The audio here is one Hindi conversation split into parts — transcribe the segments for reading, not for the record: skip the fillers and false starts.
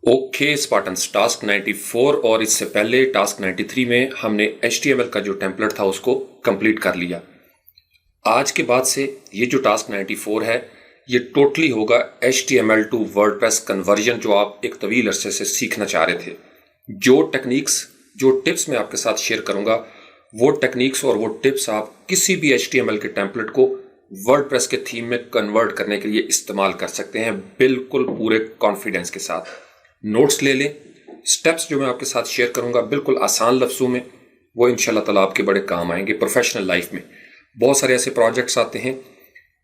ओके स्पार्टन्स, टास्क 94 और इससे पहले टास्क 93 में हमने HTML का जो टेम्पलेट था उसको कंप्लीट कर लिया। आज के बाद से ये जो टास्क 94 है ये टोटली होगा HTML टू वर्डप्रेस कन्वर्जन, जो आप एक तवील अरसे से सीखना चाह रहे थे। जो टेक्निक्स, जो टिप्स मैं आपके साथ शेयर करूंगा, वो टेक्निक्स और वो टिप्स आप किसी भी HTML के टेम्पलेट को वर्डप्रेस के थीम में कन्वर्ट करने के लिए इस्तेमाल कर सकते हैं, बिल्कुल पूरे कॉन्फिडेंस के साथ। नोट्स ले लें। स्टेप्स जो मैं आपके साथ शेयर करूंगा बिल्कुल आसान लफ्ज़ों में, वो इंशाल्लाह ताला आपके बड़े काम आएंगे प्रोफेशनल लाइफ में। बहुत सारे ऐसे प्रोजेक्ट्स आते हैं,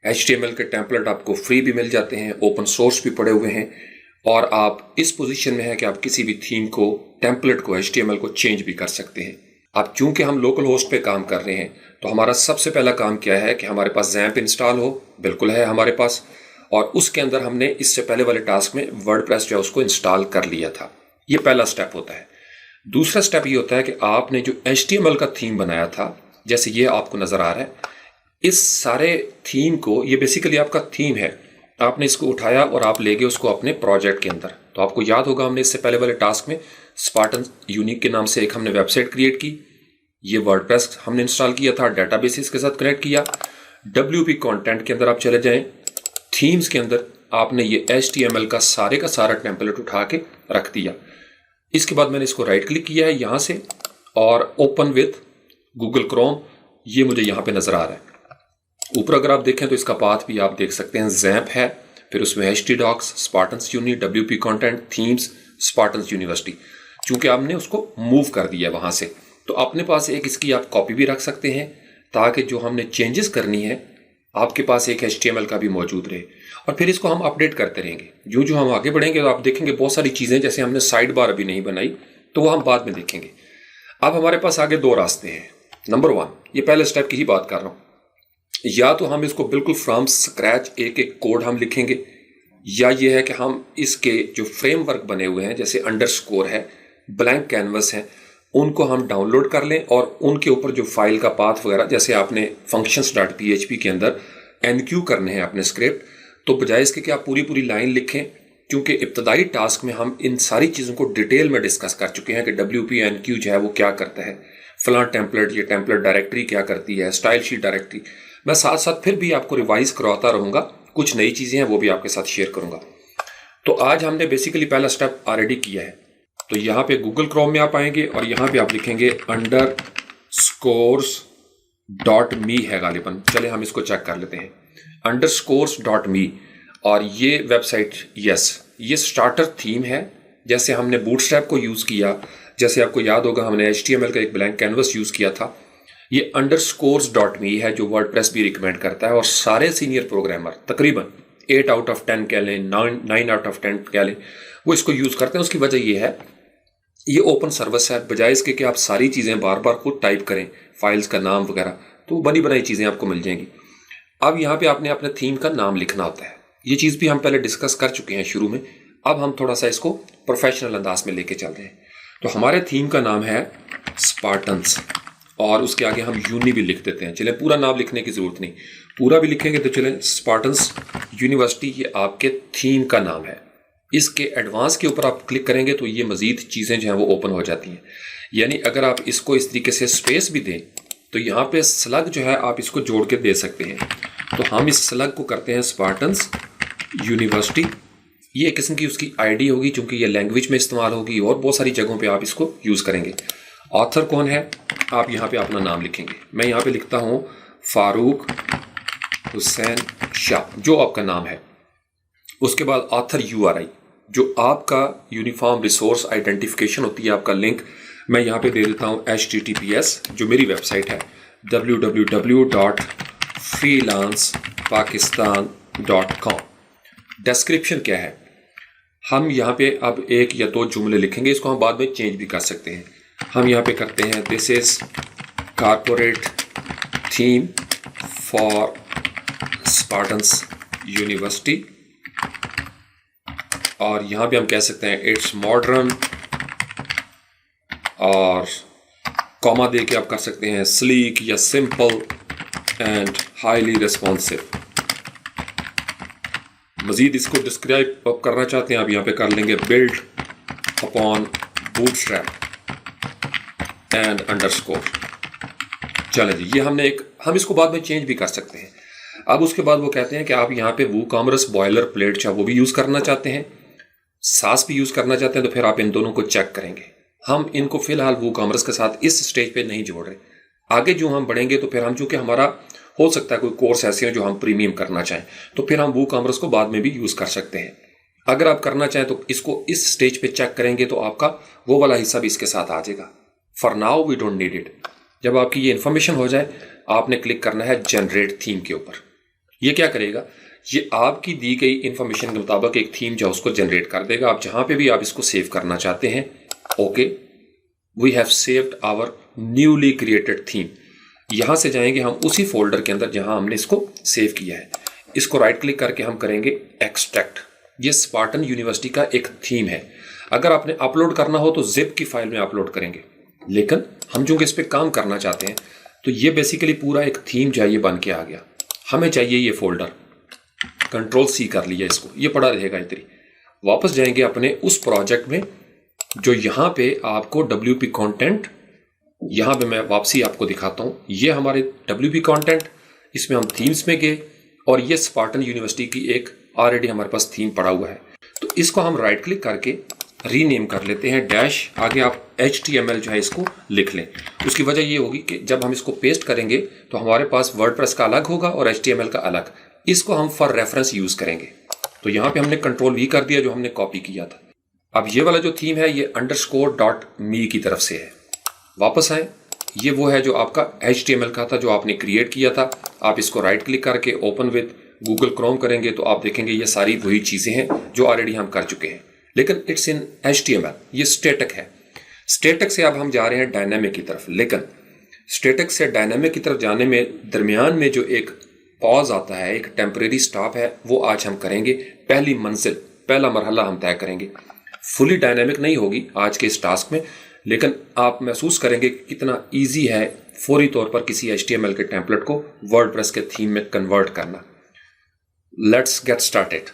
HTML के टेम्पलेट आपको फ्री भी मिल जाते हैं, ओपन सोर्स भी पड़े हुए हैं, और आप इस पोजीशन में हैं कि आप किसी भी थीम को, टेम्पलेट को, HTML को चेंज भी कर सकते हैं। अब चूंकि हम लोकल होस्ट पे काम कर रहे हैं तो हमारा सबसे पहला काम क्या है कि हमारे पास XAMPP इंस्टॉल हो। बिल्कुल है हमारे पास, और उसके अंदर हमने इससे पहले वाले टास्क में वर्डप्रेस जो है उसको इंस्टॉल कर लिया था। ये पहला स्टेप होता है। दूसरा स्टेप ये होता है कि आपने जो HTML का थीम बनाया था, जैसे ये आपको नजर आ रहा है, इस सारे थीम को, ये बेसिकली आपका थीम है, आपने इसको उठाया और आप ले गए उसको अपने प्रोजेक्ट के अंदर। तो आपको याद होगा हमने इससे पहले वाले टास्क में स्पार्टन यूनिक के नाम से एक हमने वेबसाइट क्रिएट की, ये वर्डप्रेस हमने इंस्टॉल किया था, डेटाबेसेस के साथ कनेक्ट किया। WP कंटेंट के अंदर आप चले जाएं, थीम्स के अंदर आपने ये HTML का सारा टेम्पलेट उठा के रख दिया। इसके बाद मैंने इसको राइट क्लिक किया है यहां से, और ओपन विथ गूगल क्रोम, ये मुझे यहां पे नजर आ रहा है। ऊपर अगर आप देखें तो इसका पाथ भी आप देख सकते हैं, XAMPP है, फिर उसमें htdocs, Spartans uni, WP content, themes, Spartans university. चूंकि आपने उसको मूव कर दिया वहां से, तो अपने पास एक इसकी आप कॉपी भी रख सकते हैं, ताकि जो हमने चेंजेस करनी है आपके पास एक HTML का भी मौजूद रहे, और फिर इसको हम अपडेट करते रहेंगे। जो जो हम आगे बढ़ेंगे तो आप देखेंगे बहुत सारी चीजें, जैसे हमने साइड बार अभी नहीं बनाई, तो वो हम बाद में देखेंगे। अब हमारे पास आगे दो रास्ते हैं। नंबर 1, ये पहले स्टेप की ही बात कर रहा हूं, या तो हम इसको बिल्कुल फ्रॉम स्क्रैच एक एक कोड हम लिखेंगे, या ये है कि हम इसके जो फ्रेमवर्क बने हुए हैं, जैसे अंडरस्कोर है, ब्लैंक कैनवस है, उनको हम डाउनलोड कर लें और उनके ऊपर जो फाइल का पाथ वगैरह, जैसे आपने functions.php के अंदर एनक्यू करने हैं अपने स्क्रिप्ट, तो बजाय इसके कि आप पूरी पूरी लाइन लिखें, क्योंकि इब्तदाई टास्क में हम इन सारी चीज़ों को डिटेल में डिस्कस कर चुके हैं कि WP एनक्यू जो है वो क्या करता है, फलां टेम्पलेट, ये टेम्पलेट डायरेक्टरी क्या करती है, स्टाइल शीट डायरेक्टरी। मैं साथ साथ फिर भी आपको रिवाइज करवाता रहूँगा, कुछ नई चीज़ें हैं वो भी आपके साथ शेयर करूँगा। तो आज हमने बेसिकली पहला स्टेप ऑलरेडी किया है। तो यहाँ पे गूगल क्रोम में आप आएंगे और यहाँ पे आप लिखेंगे underscores.me है गालिबन, चले हम इसको चेक कर लेते हैं, underscores.me। और ये वेबसाइट, यस, ये स्टार्टर थीम है, जैसे हमने बूटस्ट्रैप को यूज़ किया, जैसे आपको याद होगा हमने HTML का एक ब्लैंक कैनवस यूज़ किया था। ये underscores.me है जो वर्डप्रेस भी रिकमेंड करता है, और सारे सीनियर प्रोग्रामर तकरीबन 8 आउट ऑफ 10 कह लें, 9 आउट ऑफ 10 कह लें, वो इसको यूज़ करते हैं। उसकी वजह ये है, ये ओपन सर्विस है, बजाय इसके कि आप सारी चीज़ें बार बार खुद टाइप करें, फाइल्स का नाम वगैरह, तो बनी बनाई चीज़ें आपको मिल जाएंगी। अब यहाँ पे आपने अपने थीम का नाम लिखना होता है, ये चीज़ भी हम पहले डिस्कस कर चुके हैं शुरू में। अब हम थोड़ा सा इसको प्रोफेशनल अंदाज में लेके चल रहे हैं। तो हमारे थीम का नाम है स्पार्टन्स, और उसके आगे हम यूनी भी लिख देते हैं। चलें, पूरा नाम लिखने की ज़रूरत नहीं, पूरा भी लिखेंगे तो चलें, स्पार्टन्स यूनिवर्सिटी, ये आपके थीम का नाम है। इसके एडवांस के ऊपर आप क्लिक करेंगे तो ये मजीद चीज़ें जो हैं वो ओपन हो जाती हैं। यानी अगर आप इसको इस तरीके से स्पेस भी दें तो यहाँ पे स्लग जो है आप इसको जोड़ के दे सकते हैं। तो हम इस स्लग को करते हैं स्पार्टन्स यूनिवर्सिटी। ये एक किस्म की उसकी आईडी होगी, चूंकि ये लैंग्वेज में इस्तेमाल होगी और बहुत सारी जगहों पे आप इसको यूज़ करेंगे। ऑथर कौन है, आप यहाँ पे अपना नाम लिखेंगे। मैं यहाँ पे लिखता हूँ फारूक हुसैन शाह, जो आपका नाम है। उसके बाद ऑथर URI, जो आपका यूनिफॉर्म रिसोर्स आइडेंटिफिकेशन होती है, आपका लिंक, मैं यहाँ पे दे देता हूँ HTTPS, जो मेरी वेबसाइट है, www.freelancepakistan.com। डिस्क्रिप्शन क्या है, हम यहाँ पे अब 1 या 2 जुमले लिखेंगे, इसको हम बाद में चेंज भी कर सकते हैं। हम यहाँ पे करते हैं this is corporate theme for Spartans university, और यहाँ पे हम कह सकते हैं इट्स मॉडर्न, और कॉमा दे के आप कर सकते हैं स्लीक या सिंपल एंड हाईली रिस्पॉन्सिव। मजीद इसको डिस्क्राइब करना चाहते हैं आप यहाँ पे कर लेंगे build upon bootstrap and underscore. चले जी, ये हम इसको बाद में चेंज भी कर सकते हैं। अब उसके बाद वो कहते हैं कि आप यहाँ पे वूकॉमर्स बॉयलर प्लेट चाहे वो भी यूज़ करना चाहते हैं, सास भी यूज़ करना चाहते हैं, तो फिर आप इन दोनों को चेक करेंगे। हम इनको फिलहाल वूकॉमर्स के साथ इस स्टेज पे नहीं जोड़ रहे। आगे जो हम बढ़ेंगे तो फिर हम, चूंकि हमारा हो सकता है कोई कोर्स ऐसे हो जो हम प्रीमियम करना चाहें, तो फिर हम वूकॉमर्स को बाद में भी यूज़ कर सकते हैं। अगर आप करना चाहें तो इसको इस स्टेज पे चेक करेंगे तो आपका वो वाला हिस्सा भी इसके साथ आ जाएगा। For now we don't need it. जब आपकी ये इन्फॉर्मेशन हो जाए, आपने क्लिक करना है जनरेट थीम के ऊपर। ये क्या करेगा, ये आपकी दी गई इंफॉर्मेशन के मुताबिक एक थीम जो उसको जनरेट कर देगा। आप जहां पे भी आप इसको सेव करना चाहते हैं, okay, we have saved our newly created theme. यहां से जाएंगे हम उसी फोल्डर के अंदर जहां हमने इसको सेव किया है। इसको राइट क्लिक करके हम करेंगे एक्सट्रैक्ट। ये स्पार्टन यूनिवर्सिटी का एक थीम है। अगर आपने अपलोड करना हो तो जिप की फाइल में अपलोड करेंगे, लेकिन हम चूंकि इस पर काम करना चाहते हैं तो ये बेसिकली पूरा एक थीम चाहिए बन के आ गया। हमें चाहिए ये फोल्डर, कंट्रोल सी कर लिया इसको, ये पड़ा रहेगा इधर ही। वापस जाएंगे अपने उस प्रोजेक्ट में जो यहाँ पे आपको WP कंटेंट, यहाँ पे मैं वापसी आपको दिखाता हूँ। ये हमारे WP कंटेंट, इसमें हम थीम्स में गए और ये स्पार्टन यूनिवर्सिटी की एक ऑलरेडी हमारे पास थीम पड़ा हुआ है। तो इसको हम राइट क्लिक करके रीनेम कर लेते हैं डैश, आगे आप HTML जो है इसको लिख लें। उसकी वजह ये होगी कि जब हम इसको पेस्ट करेंगे तो हमारे पास वर्डप्रेस का अलग होगा और HTML का अलग। इसको हम फॉर रेफरेंस यूज करेंगे। तो यहाँ पे हमने कंट्रोल V कर दिया जो हमने कॉपी किया था। अब ये वाला जो थीम है ये _.me की तरफ से है। वापस आए, ये वो है जो आपका HTML का था जो आपने क्रिएट किया था। आप इसको राइट क्लिक करके ओपन विद गूगल क्रोम करेंगे तो आप देखेंगे ये सारी वही चीजें हैं जो ऑलरेडी हम कर चुके हैं, लेकिन इट्स इन HTML। ये स्टैटिक है। स्टैटिक से अब हम जा रहे हैं डायनामिक की तरफ, लेकिन स्टैटिक से डायनामिक की तरफ जाने में दरमियान में जो एक पॉज आता है, एक टेम्परेरी स्टॉप है, वो आज हम करेंगे। पहली मंजिल, पहला मरहला हम तय करेंगे। फुली डायनामिक नहीं होगी आज के इस टास्क में, लेकिन आप महसूस करेंगे कि कितना ईजी है फौरी तौर पर किसी HTML के टेम्पलेट को वर्डप्रेस के थीम में कन्वर्ट करना। Let's get started.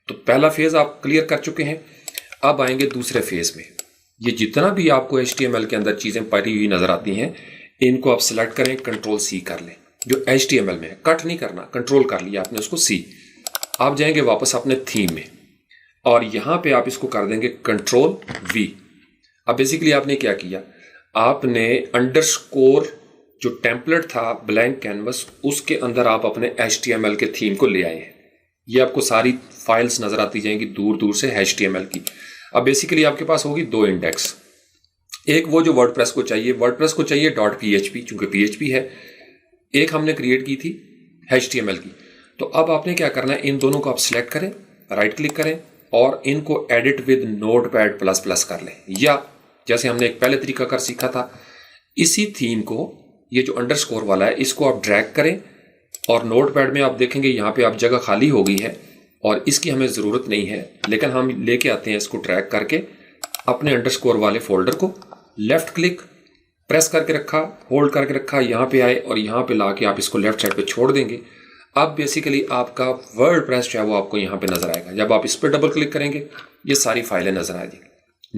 तो पहला फेज आप क्लियर कर चुके हैं। अब आएंगे दूसरे फेज में। ये जितना भी आपको HTML के अंदर चीजें पड़ी हुई नजर आती हैं, इनको आप सिलेक्ट करें, कंट्रोल C कर लें। जो HTML में है, कट नहीं करना, कंट्रोल कर लिया आपने उसको C। आप जाएंगे वापस अपने थीम में और यहां पे आप इसको कर देंगे कंट्रोल V। अब बेसिकली आपने क्या किया, आपने अंडरस्कोर जो टेम्पलेट था ब्लैंक कैनवस, उसके अंदर आप अपने HTML के थीम को ले आए हैं। ये आपको सारी फाइल्स नजर आती जाएंगी दूर दूर से HTML की। अब बेसिकली आपके पास होगी दो इंडेक्स। एक वो जो वर्डप्रेस को चाहिए .php, चूंकि PHP है। एक हमने क्रिएट की थी HTML की। तो अब आपने क्या करना है, इन दोनों को आप सिलेक्ट करें, राइट क्लिक करें और इनको एडिट विद नोटपैड++ कर लें, या जैसे हमने एक पहले तरीका कर सीखा था, इसी थीम को, ये जो अंडरस्कोर वाला है, इसको आप ड्रैग करें और नोटपैड में आप देखेंगे यहाँ पे आप जगह खाली हो गई है और इसकी हमें ज़रूरत नहीं है, लेकिन हम लेके आते हैं इसको ड्रैग करके अपने अंडरस्कोर वाले फोल्डर को। लेफ्ट क्लिक प्रेस करके रखा, होल्ड करके रखा, यहाँ पे आए और यहाँ पे लाके आप इसको लेफ्ट साइड पे छोड़ देंगे। अब बेसिकली आपका वर्डप्रेस जो है वो आपको यहाँ पे नजर आएगा। जब आप इस पर डबल क्लिक करेंगे ये सारी फाइलें नजर आएगी।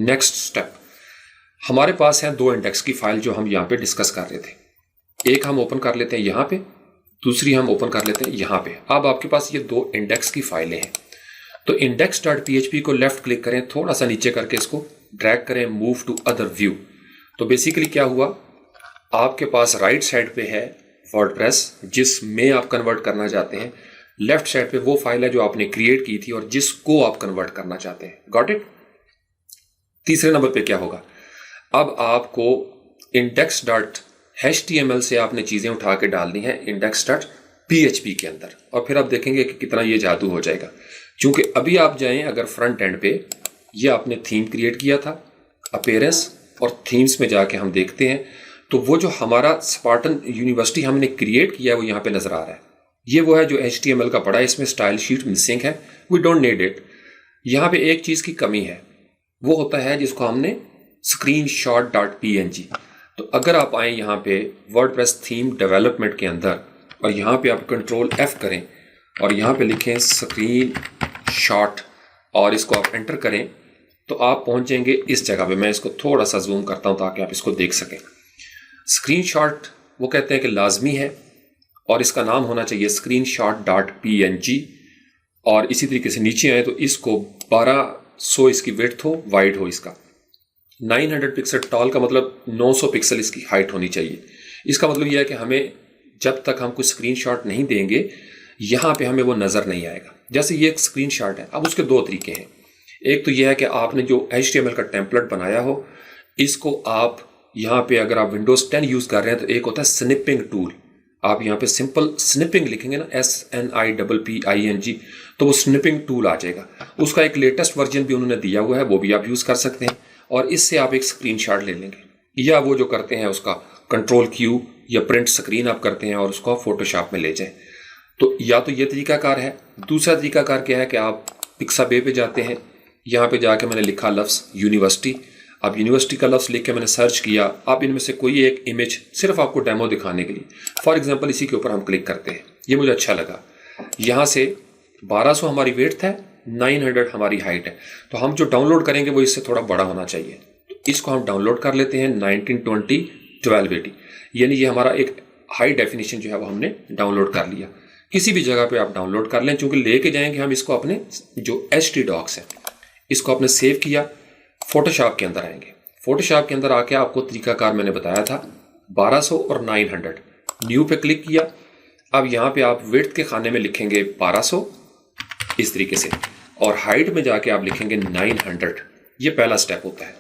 नेक्स्ट स्टेप, हमारे पास है दो इंडेक्स की फाइल जो हम यहाँ पे डिस्कस कर रहे थे। एक हम ओपन कर लेते हैं यहाँ पे, दूसरी हम ओपन कर लेते हैं यहाँ पे। अब आपके पास ये दो इंडेक्स की फाइलें हैं। तो index.php को लेफ्ट क्लिक करें, थोड़ा सा नीचे करके इसको ड्रैग करें, मूव टू अदर व्यू। तो बेसिकली क्या हुआ, आपके पास राइट साइड पे है वर्डप्रेस जिसमें आप कन्वर्ट करना चाहते हैं, लेफ्ट साइड पे वो फाइल है जो आपने क्रिएट की थी और जिसको आप कन्वर्ट करना चाहते हैं। Got it. तीसरे नंबर पे क्या होगा, अब आपको index.html से आपने चीजें उठा के डालनी है index.php के अंदर, और फिर आप देखेंगे कि कितना ये जादू हो जाएगा। क्योंकि अभी आप जाएं अगर फ्रंट एंड पे, ये आपने थीम क्रिएट किया था, अपीयरेंस और थीम्स में जाके हम देखते हैं तो वो जो हमारा स्पार्टन यूनिवर्सिटी हमने क्रिएट किया है वो यहाँ पे नजर आ रहा है। ये वो है जो HTML का पड़ा है, इसमें स्टाइल शीट मिसिंग है, वी डोंट नीड इट। यहाँ पे एक चीज की कमी है, वो होता है जिसको हमने screenshot.png। तो अगर आप आए यहाँ पे वर्डप्रेस थीम डेवलपमेंट के अंदर और यहाँ पे आप कंट्रोल F करें और यहाँ पे लिखें स्क्रीन शॉट और इसको आप एंटर करें, तो आप पहुंच जाएंगे इस जगह पे। मैं इसको थोड़ा सा जूम करता हूं ताकि आप इसको देख सकें। स्क्रीनशॉट वो कहते हैं कि लाजमी है और इसका नाम होना चाहिए screenshot.png। और इसी तरीके से नीचे आए तो इसको 1200 इसकी विड्थ हो, वाइड हो इसका 900 पिक्सल टॉल का मतलब 900 पिक्सल इसकी हाइट होनी चाहिए। इसका मतलब यह है कि हमें जब तक हम कुछ स्क्रीनशॉट नहीं देंगे यहाँ पे हमें वो नज़र नहीं आएगा। जैसे ये एक स्क्रीनशॉट है। अब उसके दो तरीके हैं। एक तो यह है कि आपने जो HTML का टेम्पलेट बनाया हो, इसको आप यहाँ पे अगर आप विंडोज़ 10 यूज़ कर रहे हैं तो एक होता है स्निपिंग टूल। आप यहाँ पे सिंपल स्निपिंग लिखेंगे ना, SNIPPING, तो वो स्निपिंग टूल आ जाएगा। उसका एक लेटेस्ट वर्जन भी उन्होंने दिया हुआ है, वो भी आप यूज़ कर सकते हैं और इससे आप एक स्क्रीनशॉट ले लेंगे। या वो जो करते हैं उसका Ctrl+Q या प्रिंट स्क्रीन आप करते हैं और उसको आप फोटोशॉप में ले जाएं। तो या तो ये तरीकाकार है। दूसरा तरीकाकार क्या है कि आप पिक्साबे पे जाते हैं, यहाँ पे जाके मैंने लिखा लफ्ज़ यूनिवर्सिटी। अब यूनिवर्सिटी का लफ्ज़ लिख के मैंने सर्च किया। आप इनमें से कोई एक इमेज सिर्फ आपको डेमो दिखाने के लिए, फॉर एग्जांपल इसी के ऊपर हम क्लिक करते हैं। ये मुझे अच्छा लगा। यहाँ से 1200 हमारी विड्थ है, 900 हमारी हाइट है। तो हम जो डाउनलोड करेंगे वो इससे थोड़ा बड़ा होना चाहिए। तो इसको हम डाउनलोड कर लेते हैं 1920x1280, यानी ये हमारा एक हाई डेफिनेशन जो है वो हमने डाउनलोड कर लिया। किसी भी जगह पे आप डाउनलोड कर लें, चूंकि लेके जाएंगे हम इसको अपने जो HTDocs है, इसको आपने सेव किया। फोटोशॉप के अंदर आएंगे। फोटोशॉप के अंदर आके आपको तरीकाकार मैंने बताया था 1200 और 900। न्यू पे क्लिक किया। अब यहाँ पे आप विड्थ के खाने में लिखेंगे 1200 इस तरीके से और हाइट में जाके आप लिखेंगे 900। ये पहला स्टेप होता है।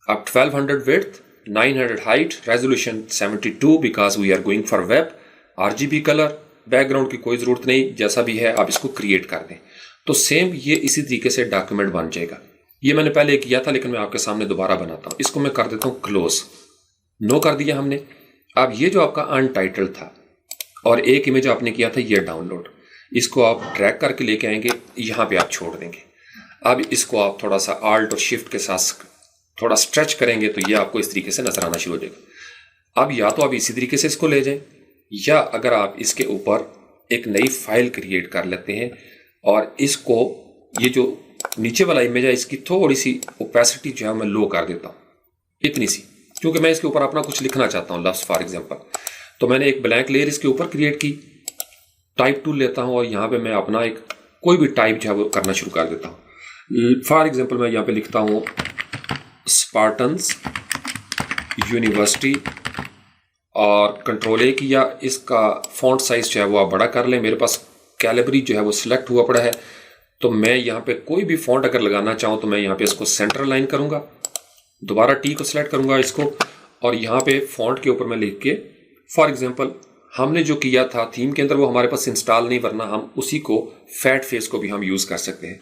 अब 1200 width, 900 height, resolution 72 because we are going for web. RGB colour, background की कोई ज़रूरत नहीं, जैसा भी है आप इसको क्रिएट कर दें। तो सेम ये इसी तरीके से डॉक्यूमेंट बन जाएगा। ये मैंने पहले किया था लेकिन मैं आपके सामने दोबारा बनाता हूँ। इसको मैं कर देता हूँ क्लोज। नो कर दिया हमने। अब ये जो आपका अनटाइटल था और एक इमेज आपने किया था ये डाउनलोड, इसको आप ड्रैग करके लेके आएंगे, यहाँ पे आप छोड़ देंगे। अब इसको आप थोड़ा सा आल्ट और शिफ्ट के साथ थोड़ा स्ट्रेच करेंगे तो ये आपको इस तरीके से नजर आना शुरू हो जाएगा। अब या तो आप इसी तरीके से इसको ले जाएं, या अगर आप इसके ऊपर एक नई फाइल क्रिएट कर लेते हैं और इसको, ये जो नीचे वाला इमेज है इसकी थोड़ी सी ओपेसिटी जो है मैं लो कर देता हूँ, इतनी सी, क्योंकि मैं इसके ऊपर अपना कुछ लिखना चाहता हूँ लफ्ज़ फॉर एग्जांपल। तो मैंने एक ब्लैंक लेयर इसके ऊपर क्रिएट की, टाइप टूल लेता हूँ और यहाँ पे मैं अपना एक कोई भी टाइप जो है वो करना शुरू कर देता हूँ। फॉर एग्जांपल मैं यहाँ पे लिखता हूँ स्पार्टन्स यूनिवर्सिटी और Ctrl+A किया। इसका फॉन्ट साइज जो है वो आप बड़ा कर लें। मेरे पास कैलिबरी जो है वो सिलेक्ट हुआ पड़ा है, तो मैं यहाँ पे कोई भी फॉन्ट अगर लगाना चाहूँ तो मैं यहाँ पे इसको सेंटर लाइन करूँगा, दोबारा T को सिलेक्ट करूँगा इसको, और यहाँ पे फॉन्ट के ऊपर मैं लिख के, फॉर एग्जांपल हमने जो किया था थीम के अंदर वो हमारे पास इंस्टॉल नहीं, वरना हम उसी को फैट फेस को भी हम यूज़ कर सकते हैं।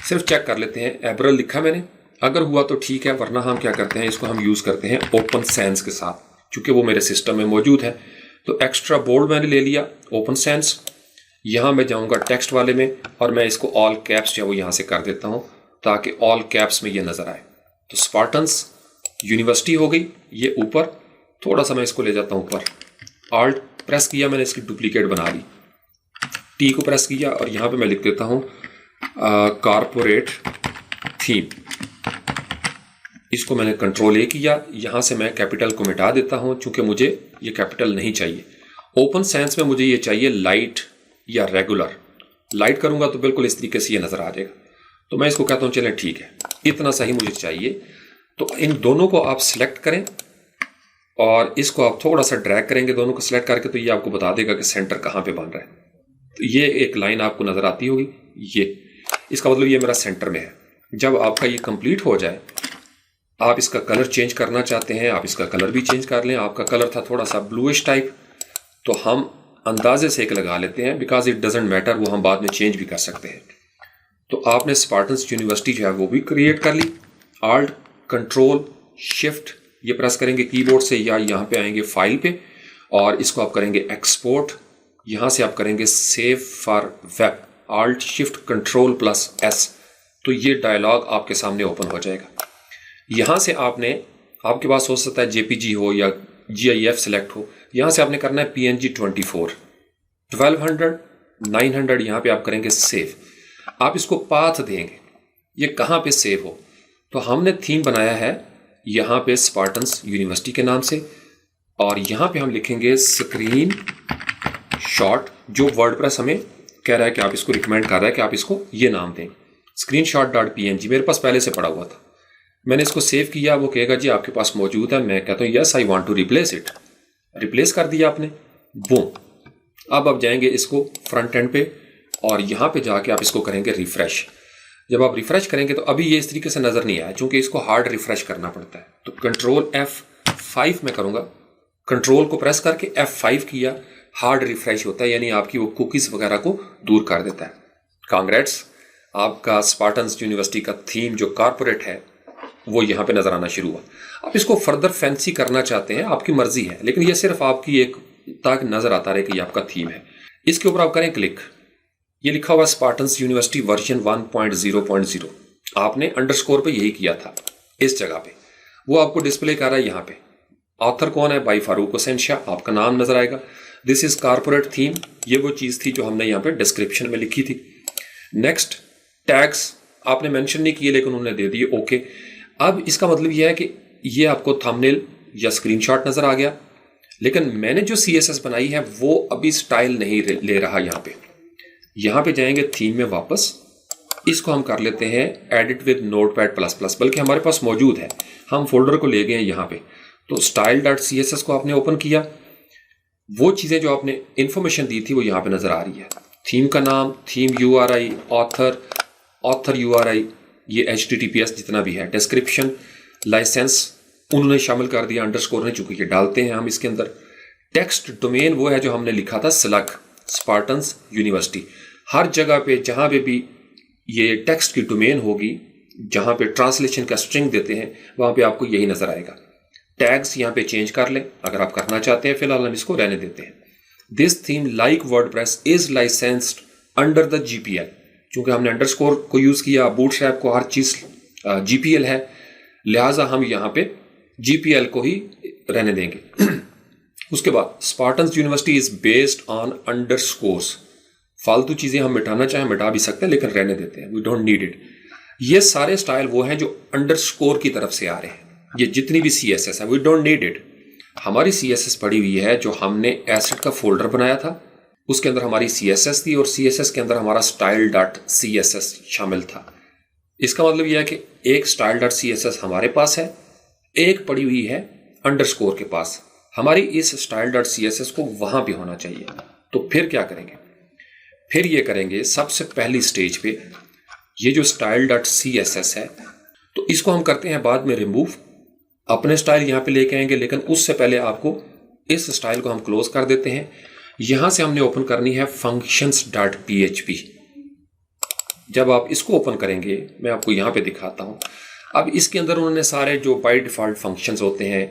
सिर्फ चेक कर लेते हैं। एब्रल लिखा मैंने, अगर हुआ तो ठीक है, वरना हम क्या करते हैं इसको हम यूज़ करते हैं ओपन सैंस के साथ, चूँकि वो मेरे सिस्टम में मौजूद है। तो एक्स्ट्रा बोल्ड मैंने ले लिया ओपन सैंस। यहाँ मैं जाऊँगा टेक्स्ट वाले में और मैं इसको ऑल कैप्स जो है वो यहाँ से कर देता हूँ ताकि ऑल कैप्स में ये नज़र आए। तो स्पार्टन्स यूनिवर्सिटी हो गई ये ऊपर। थोड़ा सा मैं इसको ले जाता हूँ ऊपर, ऑल्ट प्रेस किया मैंने, इसकी डुप्लीकेट बना ली, T को प्रेस किया और यहाँ पे मैं लिख देता हूँ कॉर्पोरेट थीम। इसको मैंने Ctrl+A किया, यहाँ से मैं कैपिटल को मिटा देता हूँ चूँकि मुझे ये कैपिटल नहीं चाहिए। ओपन सेंस में मुझे ये चाहिए लाइट या रेगुलर। लाइट करूँगा तो बिल्कुल इस तरीके से ये नज़र आ जाएगा। तो मैं इसको कहता हूँ चलें ठीक है, इतना सही मुझे चाहिए। तो इन दोनों को आप सिलेक्ट करें और इसको आप थोड़ा सा ड्रैग करेंगे दोनों को सिलेक्ट करके, तो ये आपको बता देगा कि सेंटर कहाँ पे बन रहा है। तो ये एक लाइन आपको नज़र आती होगी, ये इसका मतलब ये मेरा सेंटर में है। जब आपका ये कंप्लीट हो जाए, आप इसका कलर चेंज करना चाहते हैं, आप इसका कलर भी चेंज कर लें। आपका कलर था थोड़ा सा ब्लूइश टाइप, तो हम अंदाजे से एक लगा लेते हैं, बिकॉज इट डजेंट मैटर, वो हम बाद में चेंज भी कर सकते हैं। तो आपने स्पार्टन्स यूनिवर्सिटी जो है वो भी क्रिएट कर ली। ऑल्ट कंट्रोल शिफ्ट ये प्रेस करेंगे कीबोर्ड से, या यहाँ पे आएंगे फाइल पे और इसको आप करेंगे एक्सपोर्ट। यहाँ से आप करेंगे save for web, alt shift control plus S। तो ये डायलॉग आपके सामने ओपन हो जाएगा। यहाँ से आपने, आपके पास हो सकता है JPG हो या GIF सिलेक्ट हो, यहाँ से आपने करना है PNG 24 1200 900, यहाँ पे आप करेंगे सेव। आप इसको पाथ देंगे, ये कहाँ पे सेव हो, तो हमने थीम बनाया है यहाँ पे स्पार्टन्स यूनिवर्सिटी के नाम से, और यहाँ पे हम लिखेंगे स्क्रीन शॉट, जो वर्डप्रेस हमें कह रहा है कि आप इसको रिकमेंड कर रहा है कि आप इसको ये नाम दें, screenshot.png। मेरे पास पहले से पड़ा हुआ था, मैंने इसको सेव किया। वो कहेगा जी आपके पास मौजूद है, मैं कहता हूँ yes I want to replace it. Replace कर दिया आपने, बूम। अब आप जाएंगे इसको फ्रंट एंड पे और यहाँ पे जाके आप इसको करेंगे रिफ्रेश। जब आप रिफ्रेश करेंगे तो अभी ये इस तरीके से नजर नहीं आया, क्योंकि इसको हार्ड रिफ्रेश करना पड़ता है। तो कंट्रोल F5 में करूंगा, कंट्रोल को प्रेस करके F5 किया, हार्ड रिफ्रेश होता है, यानी आपकी वो कुकीज वगैरह को दूर कर देता है। कांग्रेट्स, आपका स्पार्टन्स यूनिवर्सिटी का थीम जो कॉर्पोरेट है वो यहाँ पे नजर आना शुरू हुआ। आप इसको फर्दर फैंसी करना चाहते हैं, आपकी मर्जी है, लेकिन ये सिर्फ आपकी एक ताकि नजर आता रहे कि ये आपका थीम है। इसके ऊपर आप करें क्लिक, ये लिखा हुआ स्पार्टन्स यूनिवर्सिटी वर्जन 1.0.0। आपने अंडरस्कोर पे यही किया था इस जगह पे, वो आपको डिस्प्ले कर रहा है यहाँ पे। ऑथर कौन है? भाई फारूक हुसैन शाह, आपका नाम नजर आएगा। दिस इज कारपोरेट थीम, ये वो चीज थी जो हमने यहाँ पे डिस्क्रिप्शन में लिखी थी। नेक्स्ट, टैग्स आपने मेंशन नहीं किए लेकिन उन्होंने दे दिए, ओके। अब इसका मतलब यह है कि ये आपको थंबनेल या स्क्रीनशॉट नजर आ गया, लेकिन मैंने जो CSS बनाई है वो अभी स्टाइल नहीं ले रहा। यहाँ पे जाएंगे थीम में वापस, इसको हम कर लेते हैं एडिट विद notepad++, बल्कि हमारे पास मौजूद है, हम फोल्डर को ले गए हैं यहाँ पे। तो style.css को आपने ओपन किया, वो चीजें जो आपने इंफॉर्मेशन दी थी वो यहाँ पे नजर आ रही है। थीम का नाम, थीम URI, ऑथर URI, ये HTTPS जितना भी है, डिस्क्रिप्शन, लाइसेंस उन्होंने शामिल कर दिया, अंडरस्कोर ने, चूंकि ये डालते हैं हम इसके अंदर। टेक्स्ट डोमेन वो है जो हमने लिखा था स्लग स्पार्टन्स यूनिवर्सिटी। हर जगह पे जहां पे भी ये टेक्स्ट की डोमेन होगी, जहां पे ट्रांसलेशन का स्ट्रिंग देते हैं, वहां पे आपको यही नजर आएगा। टैग्स यहाँ पे चेंज कर लें अगर आप करना चाहते हैं, फिलहाल हम इसको रहने देते हैं। This theme like WordPress is licensed under the GPL, चूंकि हमने अंडरस्कोर को यूज किया, बूटस्ट्रैप को हर चीज GPL है, लिहाजा हम यहाँ पे GPL को ही रहने देंगे। उसके बाद Spartans university is based on underscores. फालतू चीजें हम मिटाना चाहें मिटा भी सकते हैं, लेकिन रहने देते हैं, वी डोंट नीड इट। ये सारे स्टाइल वो हैं जो अंडरस्कोर की तरफ से आ रहे हैं। ये जितनी भी CSS है, वी डोंट नीड इट। हमारी CSS पड़ी हुई है जो हमने एसेट का फोल्डर बनाया था, उसके अंदर हमारी CSS थी और CSS के अंदर हमारा style.css शामिल था। इसका मतलब यह है कि एक style.css हमारे पास है, एक पड़ी हुई है अंडरस्कोर के पास। हमारी इस style.css को वहां भी होना चाहिए। तो फिर क्या करेंगे? फिर ये करेंगे सबसे पहली स्टेज पे ये जो style.css है, तो इसको हम करते हैं बाद में रिमूव, अपने स्टाइल यहां पे लेके आएंगे, लेकिन उससे पहले आपको इस स्टाइल को हम क्लोज कर देते हैं। यहां से हमने ओपन करनी है functions.php। जब आप इसको ओपन करेंगे, मैं आपको यहां पे दिखाता हूं। अब इसके अंदर उन्होंने सारे जो बाय डिफॉल्ट फंक्शंस होते हैं,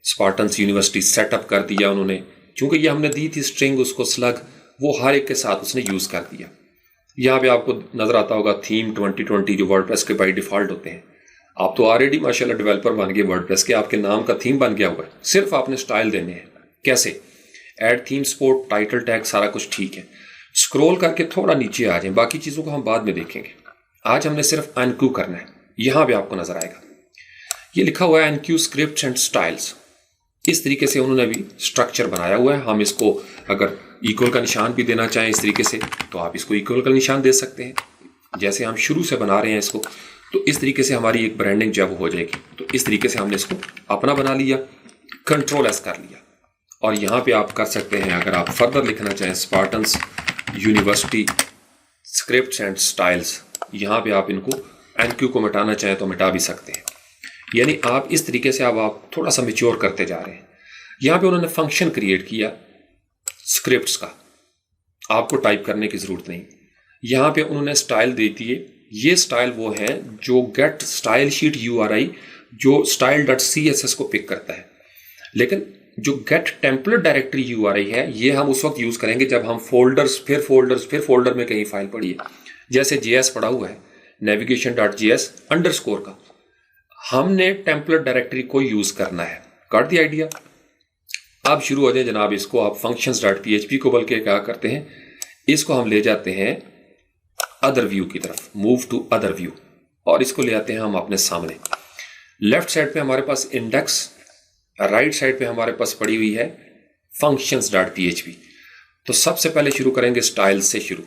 स्पार्टन्स यूनिवर्सिटी सेटअप कर दिया उन्होंने, क्योंकि ये हमने दी थी स्ट्रिंग उसको स्लग, वो हर एक के साथ उसने यूज कर दिया। यहाँ पे आपको नजर आता होगा थीम 2020 जो वर्डप्रेस के बाय डिफॉल्ट होते हैं। आप तो ऑलरेडी माशाल्लाह डेवलपर बन गए वर्डप्रेस के, आपके नाम का थीम बन गया हुआ है, सिर्फ आपने स्टाइल देने हैं। कैसे? Add theme sport, title tag, सारा कुछ ठीक है। स्क्रॉल करके थोड़ा नीचे आ जाए, बाकी चीजों को हम बाद में देखेंगे। आज हमने सिर्फ एनक्यू करना है। यहां पे आपको नजर आएगा ये लिखा हुआ है एनक्यू स्क्रिप्ट्स एंड स्टाइल्स। इस तरीके से उन्होंने भी स्ट्रक्चर बनाया हुआ है। हम इसको अगर इक्वल का निशान भी देना चाहें इस तरीके से, तो आप इसको इक्वल का निशान दे सकते हैं। जैसे हम शुरू से बना रहे हैं इसको, तो इस तरीके से हमारी एक ब्रांडिंग जब हो जाएगी, तो इस तरीके से हमने इसको अपना बना लिया, कंट्रोल एस कर लिया। और यहाँ पे आप कर सकते हैं, अगर आप फर्दर लिखना चाहें Spartans university scripts and styles, यहाँ पे आप इनको एनक्यू को मिटाना चाहें तो मिटा भी सकते हैं। यानी आप इस तरीके से अब आप थोड़ा सा मैच्योर करते जा रहे हैं। यहाँ पे उन्होंने फंक्शन क्रिएट किया स्क्रिप्ट्स का, आपको टाइप करने की जरूरत नहीं। यहाँ पे उन्होंने स्टाइल दे दी है। ये स्टाइल वो है जो गेट स्टाइल शीट URI जो style.css को पिक करता है, लेकिन जो गेट टेम्पलेट डायरेक्टरी URI है ये हम उस वक्त यूज करेंगे जब हम फोल्डर्स फिर फोल्डर में कहीं फाइल पड़ी है। जैसे JS पड़ा हुआ है navigation.js अंडरस्कोर का, हमने टेम्पलेट डायरेक्टरी को यूज करना है। काट दी आइडिया। अब शुरू हो जाए जनाब, इसको आप functions.php को बल्कि क्या करते हैं, इसको हम ले जाते हैं अदर व्यू की तरफ, मूव टू अदर व्यू। और इसको ले आते हैं हम अपने सामने। लेफ्ट साइड पे हमारे पास इंडेक्स, राइट साइड पे हमारे पास पड़ी हुई है functions.php। तो सबसे पहले शुरू करेंगे स्टाइल से शुरू।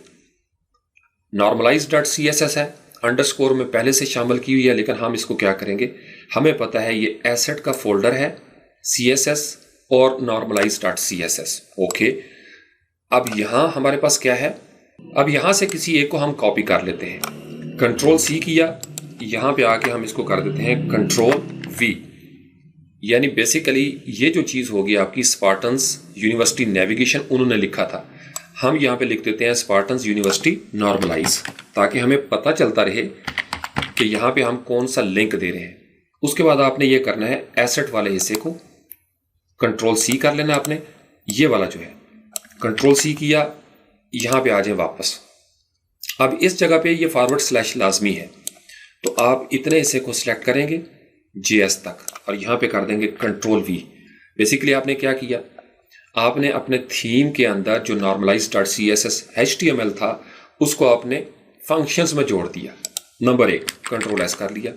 normalize.css है, अंडरस्कोर में पहले से शामिल की हुई है, लेकिन हम इसको क्या करेंगे, हमें पता है ये एसेट का फोल्डर है css और normalize.css। ओके, अब यहां हमारे पास क्या है, अब यहां से किसी एक को हम कॉपी कर लेते हैं। कंट्रोल सी किया, यहां पे आके हम इसको कर देते हैं कंट्रोल वी। यानी बेसिकली ये जो चीज होगी आपकी स्पार्टन्स यूनिवर्सिटी नेविगेशन उन्होंने लिखा था, हम यहाँ पे लिख देते हैं स्पार्टन्स यूनिवर्सिटी नॉर्मलाइज, ताकि हमें पता चलता रहे कि यहाँ पे हम कौन सा लिंक दे रहे हैं। उसके बाद आपने ये करना है, एसेट वाले हिस्से को कंट्रोल सी कर लेना आपने, ये वाला जो है कंट्रोल सी किया, यहाँ पे आ जाए वापस। अब इस जगह पे ये फॉरवर्ड स्लैश लाजमी है, तो आप इतने हिस्से को सिलेक्ट करेंगे JS तक और यहाँ पे कर देंगे कंट्रोल V। बेसिकली आपने क्या किया, आपने अपने थीम के अंदर जो normalize.css HTML था उसको आपने फंक्शंस में जोड़ दिया। नंबर 1 कंट्रोल S कर लिया,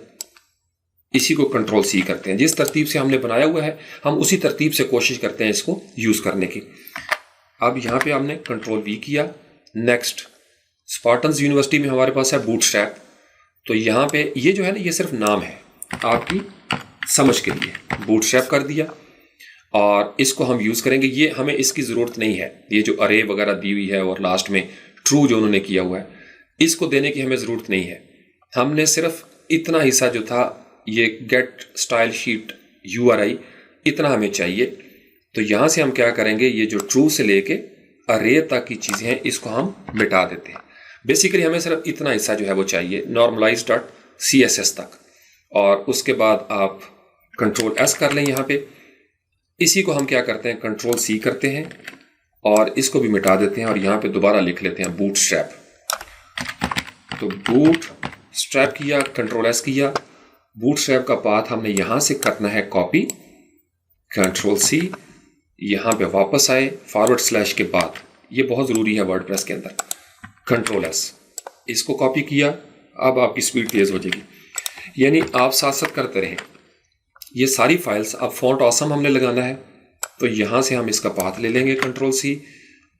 इसी को कंट्रोल C करते हैं। जिस तरतीब से हमने बनाया हुआ है हम उसी तरतीब से कोशिश करते हैं इसको यूज करने की। अब यहाँ पे हमने कंट्रोल V किया। नेक्स्ट, स्पार्टन्स यूनिवर्सिटी में हमारे पास है बूटस्ट्रैप, तो यहाँ पे ये जो है ना, ये सिर्फ नाम है आपकी समझ के लिए, बूटस्ट्रैप कर दिया और इसको हम यूज करेंगे। ये हमें इसकी जरूरत नहीं है, ये जो अरे वगैरह दी हुई है और लास्ट में ट्रू जो उन्होंने किया हुआ है, इसको देने की हमें जरूरत नहीं है। हमने सिर्फ इतना हिस्सा जो था, ये गेट स्टाइल शीट URI, इतना हमें चाहिए। तो यहां से हम क्या करेंगे, ये जो ट्रू से लेके अरे तक की चीजें हैं इसको हम मिटा देते हैं। बेसिकली हमें सिर्फ इतना हिस्सा जो है वो चाहिए, normalize.css तक। और उसके बाद आप कंट्रोल S कर लें यहाँ पे। इसी को हम क्या करते हैं, कंट्रोल C करते हैं और इसको भी मिटा देते हैं और यहाँ पे दोबारा लिख लेते हैं बूटस्ट्रैप। तो बूटस्ट्रैप किया, कंट्रोल S किया, बूटस्ट्रैप का पाथ हमने यहाँ से करना है कॉपी, कंट्रोल C, यहाँ पे वापस आए फॉरवर्ड स्लैश के बाद, ये बहुत ज़रूरी है वर्डप्रेस के अंदर, कंट्रोल S, इसको कॉपी किया। अब आपकी स्पीड तेज़ हो जाएगी, यानी आप साथ साथ करते रहें। ये सारी फाइल्स, अब फॉन्ट ऑसम हमने लगाना है, तो यहाँ से हम इसका पाथ ले लेंगे कंट्रोल C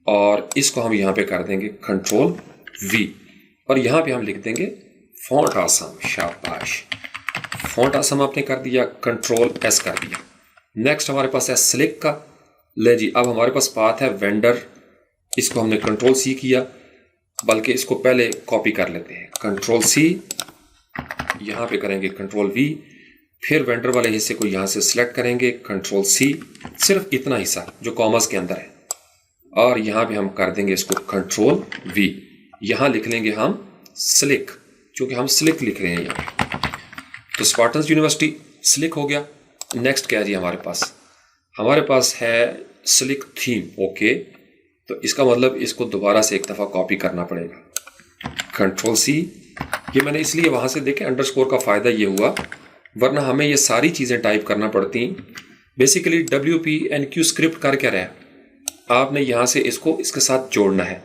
और इसको हम यहाँ पे कर देंगे कंट्रोल V और यहाँ पे हम लिख देंगे फॉन्ट ऑसम। शाबाश, फॉन्ट ऑसम आपने कर दिया, कंट्रोल S कर दिया। नेक्स्ट हमारे पास है सिलेक्ट का, ले जी, अब हमारे पास पाथ है वेंडर, इसको हमने कंट्रोल C किया, बल्कि इसको पहले कॉपी कर लेते हैं, कंट्रोल C, यहाँ पे करेंगे कंट्रोल V, फिर वेंडर वाले हिस्से को यहाँ से सिलेक्ट करेंगे, कंट्रोल C, सिर्फ इतना हिस्सा जो कॉमर्स के अंदर है, और यहाँ पे हम कर देंगे इसको कंट्रोल V। यहाँ लिख लेंगे हम स्लिक, क्योंकि हम स्लिक लिख रहे हैं यहाँ। तो स्पार्टन्स यूनिवर्सिटी स्लिक हो गया। नेक्स्ट क्या है जी हमारे पास है स्लिक थीम। ओके, तो इसका मतलब इसको दोबारा से एक दफ़ा कॉपी करना पड़ेगा, कंट्रोल C। ये मैंने इसलिए वहाँ से देखे अंडरस्कोर का फ़ायदा ये हुआ, वरना हमें ये सारी चीज़ें टाइप करना पड़ती। बेसिकली WP-NQ स्क्रिप्ट कर क्या रहा है, आपने यहाँ से इसको इसके साथ जोड़ना है।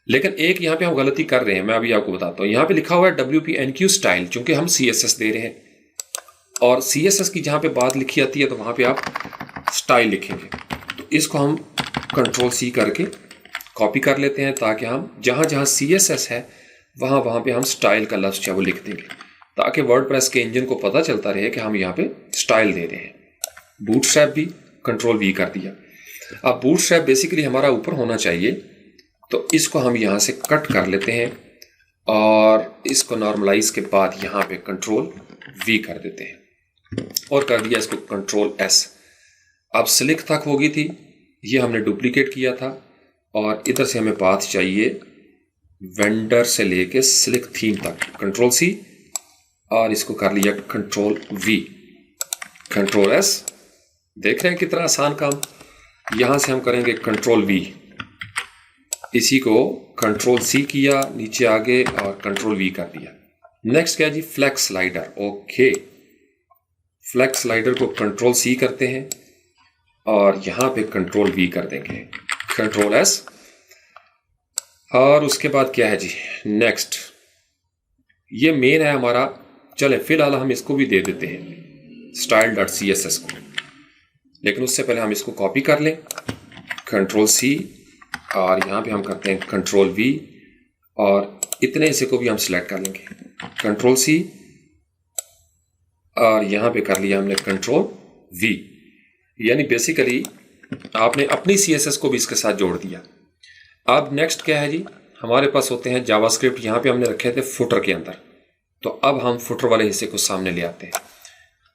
लेकिन एक यहाँ पे हम गलती कर रहे हैं, मैं अभी आपको बताता हूँ। यहाँ पे लिखा हुआ है WP-NQ स्टाइल, चूंकि हम CSS दे रहे हैं और CSS की जहाँ पे बात लिखी आती है तो वहाँ पे आप स्टाइल लिखेंगे। तो इसको हम कंट्रोल C करके कॉपी कर लेते हैं, ताकि हम जहाँ जहाँ CSS है वहाँ पे हम स्टाइल का लफ्ज़ है वो लिख देंगे, ताकि वर्डप्रेस के इंजन को पता चलता रहे कि हम यहाँ पे स्टाइल दे रहे हैं। बूटस्ट्रैप भी कंट्रोल V कर दिया। अब बूटस्ट्रैप बेसिकली हमारा ऊपर होना चाहिए, तो इसको हम यहाँ से कट कर लेते हैं और इसको नॉर्मलाइज के बाद यहाँ पे कंट्रोल V कर देते हैं और कर दिया इसको कंट्रोल S। अब सिलेक्ट तक हो गई थी, ये हमने डुप्लीकेट किया था और इधर से हमें पाथ चाहिए वेंडर से लेके सिलेक्ट थीम तक, कंट्रोल C और इसको कर लिया कंट्रोल V, कंट्रोल S। देख रहे हैं कितना आसान काम। यहां से हम करेंगे कंट्रोल V, इसी को कंट्रोल C किया, नीचे आगे और कंट्रोल V कर दिया। नेक्स्ट क्या जी, flex slider. Okay, flex slider को कंट्रोल C करते हैं और यहां पे कंट्रोल V कर देंगे, कंट्रोल S। और उसके बाद क्या है जी, नेक्स्ट ये मेन है हमारा। चले फिलहाल हम इसको भी दे देते हैं style.css को, लेकिन उससे पहले हम इसको कॉपी कर लें, कंट्रोल सी, और यहाँ पे हम करते हैं कंट्रोल वी, और इतने हिस्से को भी हम सिलेक्ट कर लेंगे, कंट्रोल सी, और यहाँ पे कर लिया हमने कंट्रोल वी। यानी बेसिकली आपने अपनी CSS को भी इसके साथ जोड़ दिया। अब नेक्स्ट क्या है जी, हमारे पास होते हैं जावास्क्रिप्ट, यहाँ पे हमने रखे थे फुटर के अंदर, तो अब हम फुटर वाले हिस्से को सामने ले आते हैं।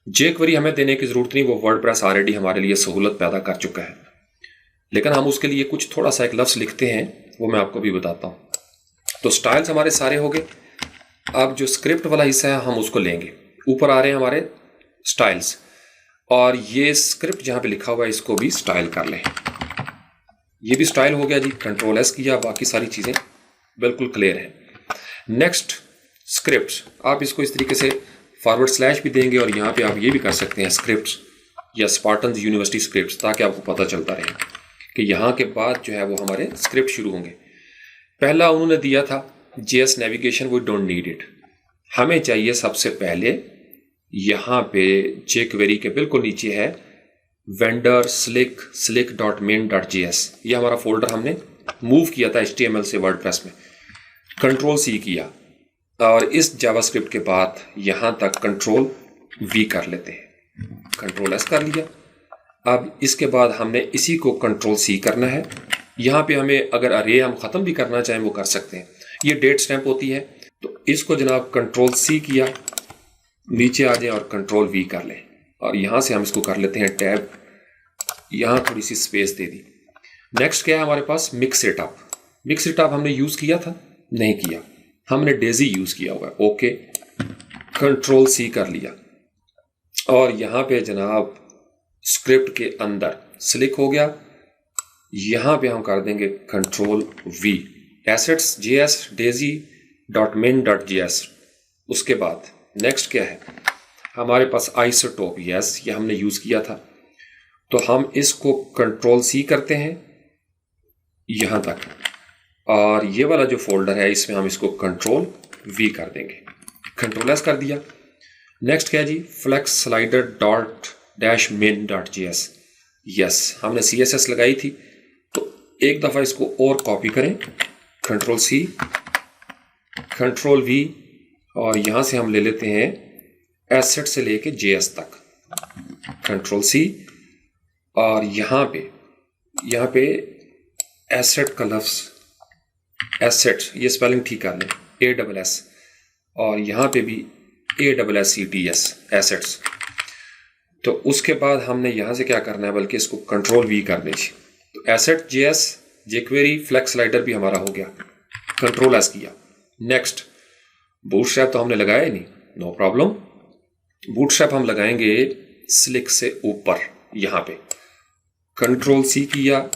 jQuery हमें देने की ज़रूरत नहीं, वो वर्डप्रेस ऑलरेडी हमारे लिए सहूलत पैदा कर चुका है, लेकिन हम उसके लिए कुछ थोड़ा सा एक लफ्ज़ लिखते हैं, वो मैं आपको भी बताता हूँ। तो स्टाइल्स हमारे सारे हो गए। अब जो स्क्रिप्ट वाला हिस्सा है हम उसको लेंगे। ऊपर आ रहे हैं हमारे स्टाइल्स, और ये स्क्रिप्ट जहाँ पे लिखा हुआ है इसको भी स्टाइल कर लें। ये भी स्टाइल हो गया जी, कंट्रोल एस किया, बाकी सारी चीज़ें बिल्कुल क्लियर हैं। नेक्स्ट स्क्रिप्ट, आप इसको इस तरीके से फॉरवर्ड स्लैश भी देंगे, और यहाँ पे आप ये भी कर सकते हैं स्क्रिप्ट्स या स्पार्टन्स यूनिवर्सिटी स्क्रिप्ट्स, ताकि आपको पता चलता रहे कि यहाँ के बाद जो है वो हमारे स्क्रिप्ट शुरू होंगे। पहला उन्होंने दिया था JS navigation, we don't need it. हमें चाहिए सबसे पहले यहाँ पे jQuery के बिल्कुल नीचे है वेंडर slick.main.js, ये हमारा फोल्डर हमने मूव किया था HTML से वर्डप्रेस में, कंट्रोल सी किया, और इस जावास्क्रिप्ट के बाद यहाँ तक कंट्रोल वी कर लेते हैं, कंट्रोल एस कर लिया। अब इसके बाद हमने इसी को कंट्रोल सी करना है। यहाँ पे हमें अगर अरे हम ख़त्म भी करना चाहें वो कर सकते हैं। ये डेट स्टैम्प होती है, तो इसको जनाब कंट्रोल सी किया, नीचे आ जाए और कंट्रोल वी कर लें, और यहाँ से हम इसको कर लेते हैं टैब, यहाँ थोड़ी सी स्पेस दे दी। नेक्स्ट क्या है हमारे पास, mix it up. Mix it up हमने यूज़ किया था, नहीं किया, हमने डेजी यूज़ किया हुआ है। ओके, कंट्रोल सी कर लिया, और यहाँ पे जनाब स्क्रिप्ट के अंदर स्लिक हो गया, यहाँ पे हम कर देंगे control we, assets JS daisy.main.js। उसके बाद नेक्स्ट क्या है हमारे पास, आइसोटोप, यस ये हमने यूज़ किया था, तो हम इसको कंट्रोल सी करते हैं यहाँ तक, और ये वाला जो फोल्डर है इसमें हम इसको कंट्रोल वी कर देंगे, कंट्रोल एस कर दिया। नेक्स्ट क्या है जी, फ्लेक्स स्लाइडर .main.js, यस हमने CSS लगाई थी, तो एक दफ़ा इसको और कॉपी करें, कंट्रोल सी, कंट्रोल वी, और यहाँ से हम ले लेते हैं एसेट से लेके JS तक, कंट्रोल सी, और यहाँ पे एसेट का लफ्ज़, एसेट ये स्पेलिंग ठीक कर लें, ASS, और यहाँ पे भी ASSETS, एसेट्स। तो उसके बाद हमने यहाँ से क्या करना है, बल्कि इसको कंट्रोल वी कर दें। तो asset JS jQuery flex slider भी हमारा हो गया, कंट्रोल एस किया। नेक्स्ट बूटस्ट्रैप तो हमने लगाया ही नहीं, नो प्रॉब्लम, बूटस्ट्रैप हम लगाएंगे स्लिक से ऊपर, यहाँ पे कंट्रोल सी किया,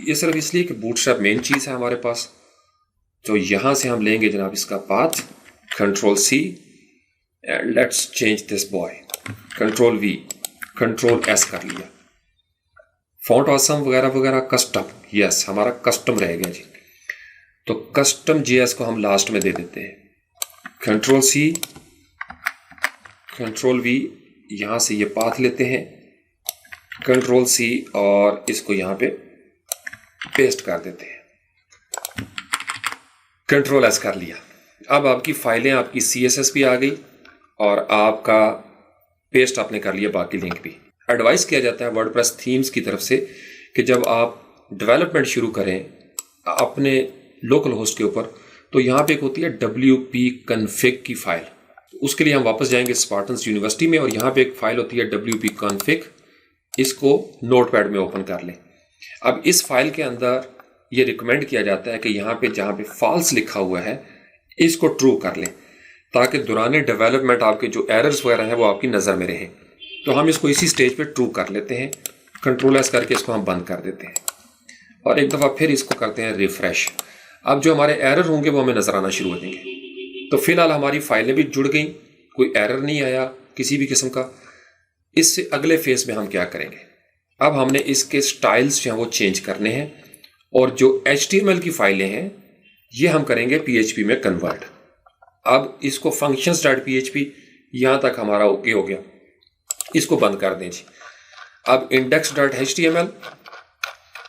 ये सिर्फ इसलिए कि बूटस्ट्रैप मेन चीज़ है हमारे पास। तो यहाँ से हम लेंगे जनाब इसका path, control C, and let's change this boy, control V, control S कर लिया। फॉन्ट ऑसम वगैरह वगैरह कस्टम, यस हमारा कस्टम रह गया जी, तो कस्टम JS को हम लास्ट में दे देते हैं, कंट्रोल सी, कंट्रोल वी, यहाँ से ये पाथ लेते हैं, कंट्रोल सी, और इसको यहाँ पे पेस्ट कर देते हैं, कंट्रोल एस कर लिया। अब आपकी फाइलें, आपकी CSS भी आ गई, और आपका पेस्ट आपने कर लिया बाकी लिंक भी। एडवाइस किया जाता है वर्डप्रेस थीम्स की तरफ से कि जब आप डेवलपमेंट शुरू करें अपने लोकल होस्ट के ऊपर, तो यहाँ पे एक होती है WP config की फाइल, उसके लिए हम वापस जाएंगे स्पार्टन्स यूनिवर्सिटी में, और यहाँ पे एक फाइल होती है WP config, इसको नोटपैड में ओपन कर लें। अब इस फाइल के अंदर ये रिकमेंड किया जाता है कि यहाँ पे जहाँ पे फॉल्स लिखा हुआ है इसको ट्रू कर लें, ताकि दौरान डेवलपमेंट आपके जो एरर्स वगैरह हैं वो आपकी नज़र में रहें। तो हम इसको इसी स्टेज पे ट्रू कर लेते हैं, कंट्रोल एस करके इसको हम बंद कर देते हैं, और एक दफ़ा फिर इसको करते हैं रिफ्रेश। अब जो हमारे एरर होंगे वो हमें नज़र आना शुरू हो जाएंगे। तो फिलहाल हमारी फाइलें भी जुड़ गई, कोई एरर नहीं आया किसी भी किस्म का। इससे अगले फेज में हम क्या करेंगे, अब हमने इसके स्टाइल्स जो हैं वो चेंज करने हैं, और जो HTML की फाइलें हैं ये हम करेंगे PHP में कन्वर्ट। अब इसको functions.php यहाँ तक हमारा ओके हो गया, इसको बंद कर दें जी। अब index.html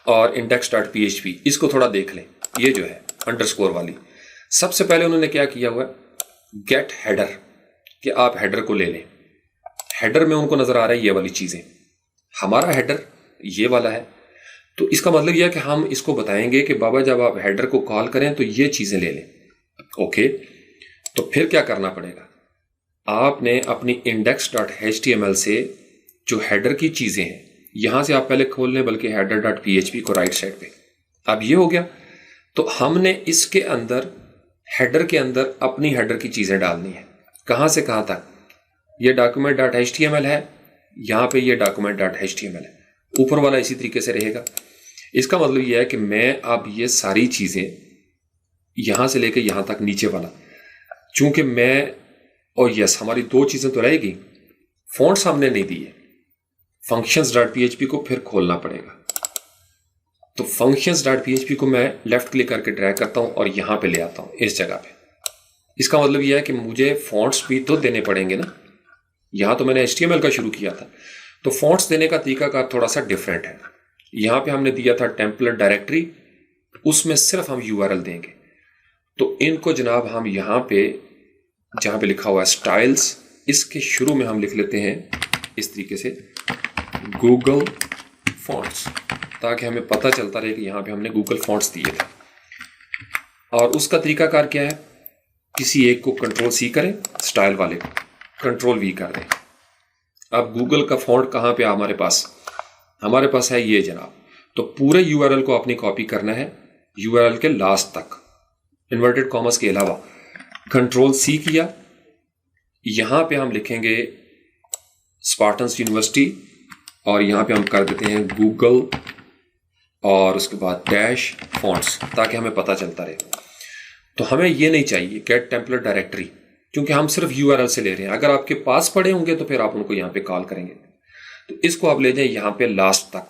और index.php इसको थोड़ा देख लें। ये जो है अंडरस्कोर वाली, सबसे पहले उन्होंने क्या किया हुआ है, गेट हेडर, कि आप हेडर को ले लें। हेडर में उनको नजर आ रहा है ये वाली चीजें, हमारा हेडर ये वाला है, तो इसका मतलब यह है कि हम इसको बताएंगे कि बाबा जब आप हेडर को कॉल करें तो ये चीजें ले लें। ओके, तो फिर क्या करना पड़ेगा, आपने अपनी index.html से जो हेडर की चीजें हैं यहां से आप पहले खोल लें, बल्कि header.php को राइट साइड पे। अब ये हो गया, तो हमने इसके अंदर हेडर के अंदर अपनी हेडर की चीजें डालनी है। कहां से कहां तक, ये document.html है, यहां पे ये document.html है, ऊपर वाला इसी तरीके से रहेगा। इसका मतलब यह है कि मैं अब ये सारी चीजें यहां से लेकर यहां तक नीचे वाला, चूंकि मैं और यस हमारी दो चीजें तो रहेगी, फॉन्ट्स हमने नहीं दिए, functions.php को फिर खोलना पड़ेगा। तो functions.php को मैं लेफ्ट क्लिक करके ड्रैग करता हूं और यहां पे ले आता हूं इस जगह पे। इसका मतलब यह है कि मुझे फॉन्ट्स भी तो देने पड़ेंगे ना, यहां तो मैंने HTML का शुरू किया था, तो फॉन्ट्स देने का तरीका का थोड़ा सा डिफरेंट है। यहां पे हमने दिया था टेम्पलेट डायरेक्टरी, उसमें सिर्फ हम URL देंगे। तो इनको जनाब हम यहां पे जहां पे लिखा हुआ है स्टाइल्स, इसके शुरू में हम लिख लेते हैं इस तरीके से गूगल फॉन्ट्स, ताकि हमें पता चलता रहे कि यहां पे हमने गूगल फॉन्ट्स दिए थे। और उसका तरीकाकार क्या है, किसी एक को Ctrl+C करें, स्टाइल वाले को Ctrl+V कर दें। अब गूगल का फॉन्ट कहां पे हमारे पास है ये जनाब। तो पूरे URL को आपने कॉपी करना है, URL के लास्ट तक, इन्वर्टेड कॉमर्स के अलावा। Ctrl+C किया, यहां पे हम लिखेंगे स्पार्टन्स यूनिवर्सिटी, और यहां पे हम कर देते हैं गूगल और उसके बाद डैश फॉन्ट्स, ताकि हमें पता चलता रहे। तो हमें ये नहीं चाहिए गेट टेम्पलेट डायरेक्टरी, क्योंकि हम सिर्फ URL से ले रहे हैं। अगर आपके पास पड़े होंगे तो फिर आप उनको यहां पे कॉल करेंगे। तो इसको आप ले जाएं यहां पे लास्ट तक,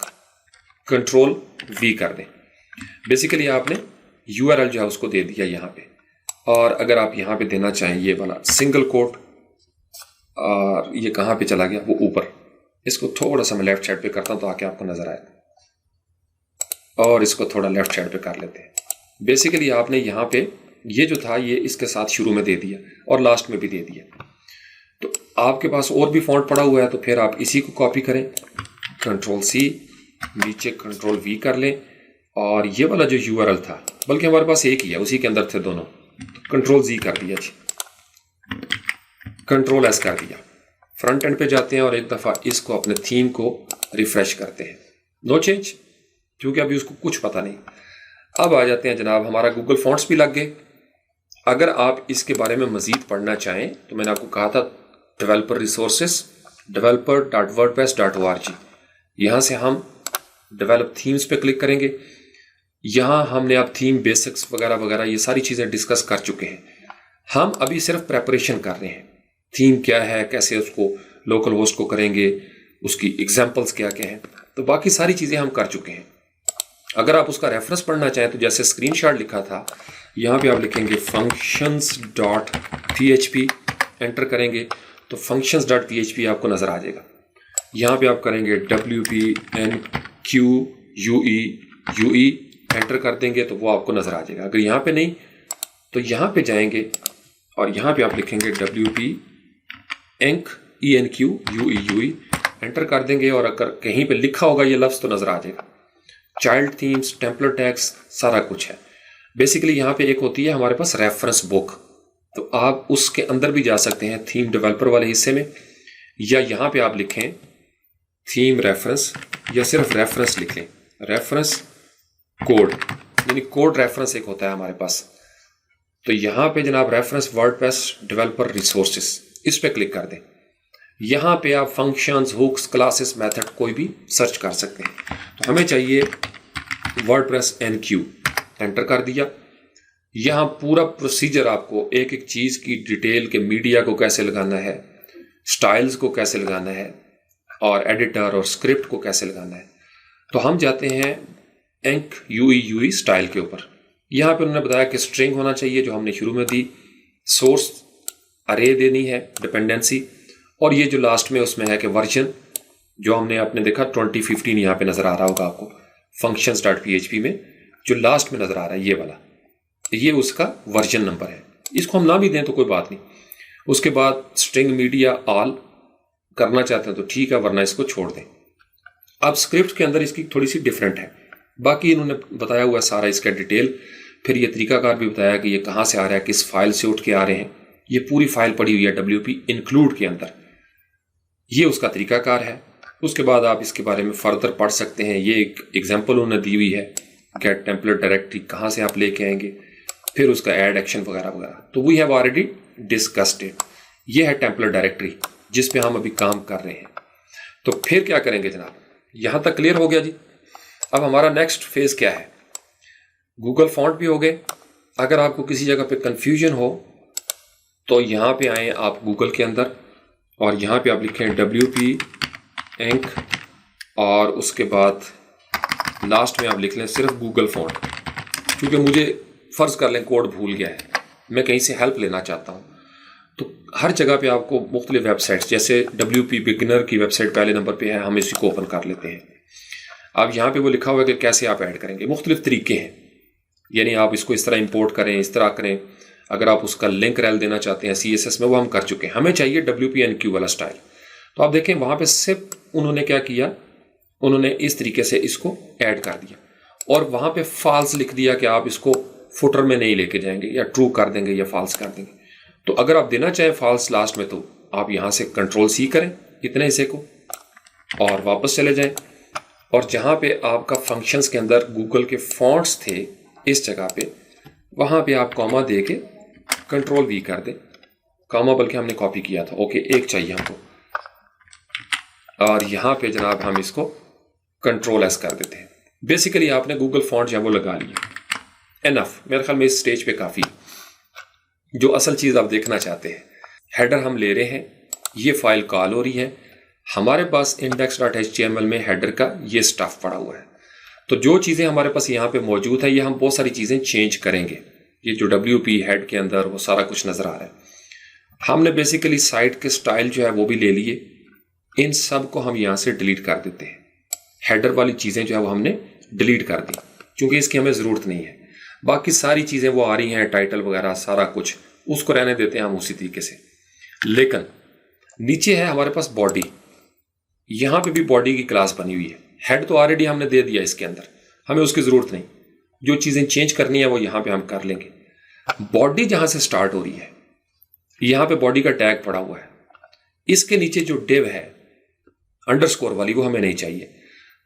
Ctrl+V कर दें। बेसिकली आपने URL जो है उसको दे दिया यहां पे। और अगर आप यहां पे देना चाहें ये वाला सिंगल कोट, और ये कहां पे चला गया, वो ऊपर, इसको थोड़ा सा मैं लेफ्ट साइड पे करता हूं ताकि आपको नजर आए, और इसको थोड़ा लेफ्ट साइड पे कर लेते हैं। बेसिकली आपने यहां पे ये जो था ये इसके साथ शुरू में दे दिया और लास्ट में भी दे दिया। तो आपके पास और भी फॉन्ट पड़ा हुआ है, तो फिर आप इसी को कॉपी करें, Ctrl+C, नीचे Ctrl+V कर लें, और ये वाला जो URL था, बल्कि हमारे पास एक ही है, उसी के अंदर थे दोनों, Ctrl+Z कर दिया जी, Ctrl+S कर दिया। फ्रंट एंड पे जाते हैं और एक दफ़ा इसको अपने थीम को रिफ्रेश करते हैं। नो चेंज, क्योंकि अभी उसको कुछ पता नहीं। अब आ जाते हैं जनाब, हमारा गूगल फॉन्ट्स भी लग गए। अगर आप इसके बारे में मजीद पढ़ना चाहें तो मैंने आपको कहा था डेवलपर रिसोर्सेस, developer.wordpress.org, यहाँ से हम डेवलप थीम्स पे क्लिक करेंगे। यहाँ हमने अब थीम बेसिक्स वगैरह वगैरह ये सारी चीज़ें डिस्कस कर चुके हैं। हम अभी सिर्फ प्रेपरेशन कर रहे हैं, थीम क्या है, कैसे उसको लोकल होस्ट को करेंगे, उसकी एग्जाम्पल्स क्या क्या हैं, तो बाकी सारी चीज़ें हम कर चुके हैं। अगर आप उसका रेफरेंस पढ़ना चाहें तो जैसे स्क्रीनशॉट लिखा था, यहाँ पे आप लिखेंगे functions.php, एंटर करेंगे तो functions.php आपको नज़र आ जाएगा। यहाँ पे आप करेंगे WPNQUE, एंटर कर देंगे तो वो आपको नज़र आ जाएगा। अगर यहाँ पे नहीं तो यहाँ पे जाएंगे और यहाँ पे आप लिखेंगे WPENQUE, एंटर कर देंगे, और अगर कहीं पे लिखा होगा ये लफ्ज़ तो नज़र आ जाएगा। चाइल्ड थीम्स, टेम्पलेट टैग्स, सारा कुछ है। बेसिकली यहाँ पे एक होती है हमारे पास रेफरेंस बुक, तो आप उसके अंदर भी जा सकते हैं थीम डेवलपर वाले हिस्से में, या यहाँ पे आप लिखें थीम रेफरेंस, या सिर्फ रेफरेंस लिख लें, रेफरेंस कोड, यानी कोड रेफरेंस एक होता है हमारे पास। तो यहाँ पे जनाब रेफरेंस वर्डप्रेस डेवलपर रिसोर्सेस, इस पे क्लिक कर दें। यहाँ पे आप फंक्शंस, हुक्स, क्लासेस, मेथड कोई भी सर्च कर सकते हैं। तो हमें चाहिए वर्डप्रेस NQ, एंटर कर दिया। यहाँ पूरा प्रोसीजर आपको एक एक चीज़ की डिटेल के मीडिया को कैसे लगाना है, स्टाइल्स को कैसे लगाना है, और एडिटर और स्क्रिप्ट को कैसे लगाना है। तो हम जाते हैं ENQUE स्टाइल के ऊपर। यहाँ पे उन्होंने बताया कि स्ट्रिंग होना चाहिए जो हमने शुरू में दी, सोर्स अरे देनी है, डिपेंडेंसी, और ये जो लास्ट में उसमें है कि वर्जन, जो हमने आपने देखा 2015 यहाँ पे नजर आ रहा होगा आपको functions.php में, जो लास्ट में नजर आ रहा है ये वाला, ये उसका वर्जन नंबर है। इसको हम ना भी दें तो कोई बात नहीं। उसके बाद स्ट्रिंग मीडिया ऑल करना चाहते हैं तो ठीक है, वरना इसको छोड़ दें। अब स्क्रिप्ट के अंदर इसकी थोड़ी सी डिफरेंट है, बाकी इन्होंने बताया हुआ है सारा इसका डिटेल। फिर ये तरीकाकार भी बताया कि ये कहाँ से आ रहा है, किस फाइल से उठ के आ रहे हैं। ये पूरी फाइल पड़ी हुई है WP इंक्लूड के अंदर, ये उसका तरीकाकार है। उसके बाद आप इसके बारे में फर्दर पढ़ सकते हैं। ये एक एग्जाम्पल उन्होंने दी हुई है, गेट टेम्पलेट डायरेक्टरी कहाँ से आप लेके आएंगे, फिर उसका ऐड एक्शन वगैरह वगैरह। तो we have already discussed it. ये है टेम्पलेट डायरेक्टरी जिस पे हम अभी काम कर रहे हैं। तो फिर क्या करेंगे जनाब, यहां तक क्लियर हो गया जी। अब हमारा नेक्स्ट फेज क्या है, गूगल फॉन्ट भी हो गए। अगर आपको किसी जगह पे कंफ्यूजन हो तो यहां पे आए आप गूगल के अंदर, और यहां पे आप लिखें WP इंक, और उसके बाद लास्ट में आप लिख लें सिर्फ गूगल फॉन्ट। क्योंकि मुझे फर्ज कर लें कोड भूल गया है, मैं कहीं से हेल्प लेना चाहता हूं, तो हर जगह पे आपको मुख्तलिफ वेबसाइट्स, जैसे WP बिगिनर की वेबसाइट पहले नंबर पे है, हम इसी को ओपन कर लेते हैं। अब यहाँ पे वो लिखा हुआ है कि कैसे आप ऐड करेंगे। मुख्तलिफ तरीके हैं, यानी आप इसको इस तरह इंपोर्ट करें, इस तरह करें। अगर आप उसका लिंक रेल देना चाहते हैं CSS में, वो हम कर चुके हैं। हमें चाहिए WP-NQ वाला स्टाइल। तो आप देखें वहाँ पे सिर्फ उन्होंने क्या किया, उन्होंने इस तरीके से इसको ऐड कर दिया, और वहाँ पे फॉल्स लिख दिया कि आप इसको फुटर में नहीं लेके जाएंगे, या ट्रू कर देंगे या फॉल्स कर देंगे। तो अगर आप देना चाहें फॉल्स लास्ट में, तो आप यहाँ से Ctrl+C करें इतने हिस्से को, और वापस चले जाएं, और जहाँ पे आपका फंक्शंस के अंदर गूगल के फॉन्ट्स थे इस जगह पे, वहाँ पे आप कॉमा दे के Ctrl+V कर दें। कॉमा बल्कि हमने कॉपी किया था, ओके, एक चाहिए हमको, और यहाँ पे जनाब हम इसको Ctrl+S कर देते हैं। बेसिकली आपने गूगल फॉन्ट जो है वो लगा लिया, एनफ। मेरे ख्याल में इस स्टेज पे काफ़ी। जो असल चीज़ आप देखना चाहते हैं, हेडर हम ले रहे हैं, ये फाइल कॉल हो रही है, हमारे पास index.html में हेडर का ये स्टफ पड़ा हुआ है। तो जो चीज़ें हमारे पास यहाँ पे मौजूद है, ये हम बहुत सारी चीज़ें चेंज करेंगे। ये जो WP हेड के अंदर वो सारा कुछ नज़र आ रहा है। हमने बेसिकली साइट के स्टाइल जो है वो भी ले लिए, इन सब को हम यहाँ से डिलीट कर देते हैं। हेडर वाली चीज़ें जो है वो हमने डिलीट कर दी, क्योंकि इसकी हमें ज़रूरत नहीं है। बाकी सारी चीज़ें वो आ रही हैं, टाइटल वगैरह सारा कुछ, उसको रहने देते हैं हम उसी तरीके से। लेकिन नीचे है हमारे पास बॉडी, यहाँ पे भी बॉडी की क्लास बनी हुई है। हेड तो ऑलरेडी हमने दे दिया इसके अंदर, हमें उसकी ज़रूरत नहीं। जो चीज़ें चेंज करनी है वो यहाँ पे हम कर लेंगे। बॉडी जहाँ से स्टार्ट हो रही है, यहाँ पे बॉडी का टैग पड़ा हुआ है, इसके नीचे जो डिव है अंडरस्कोर वाली, वो हमें नहीं चाहिए।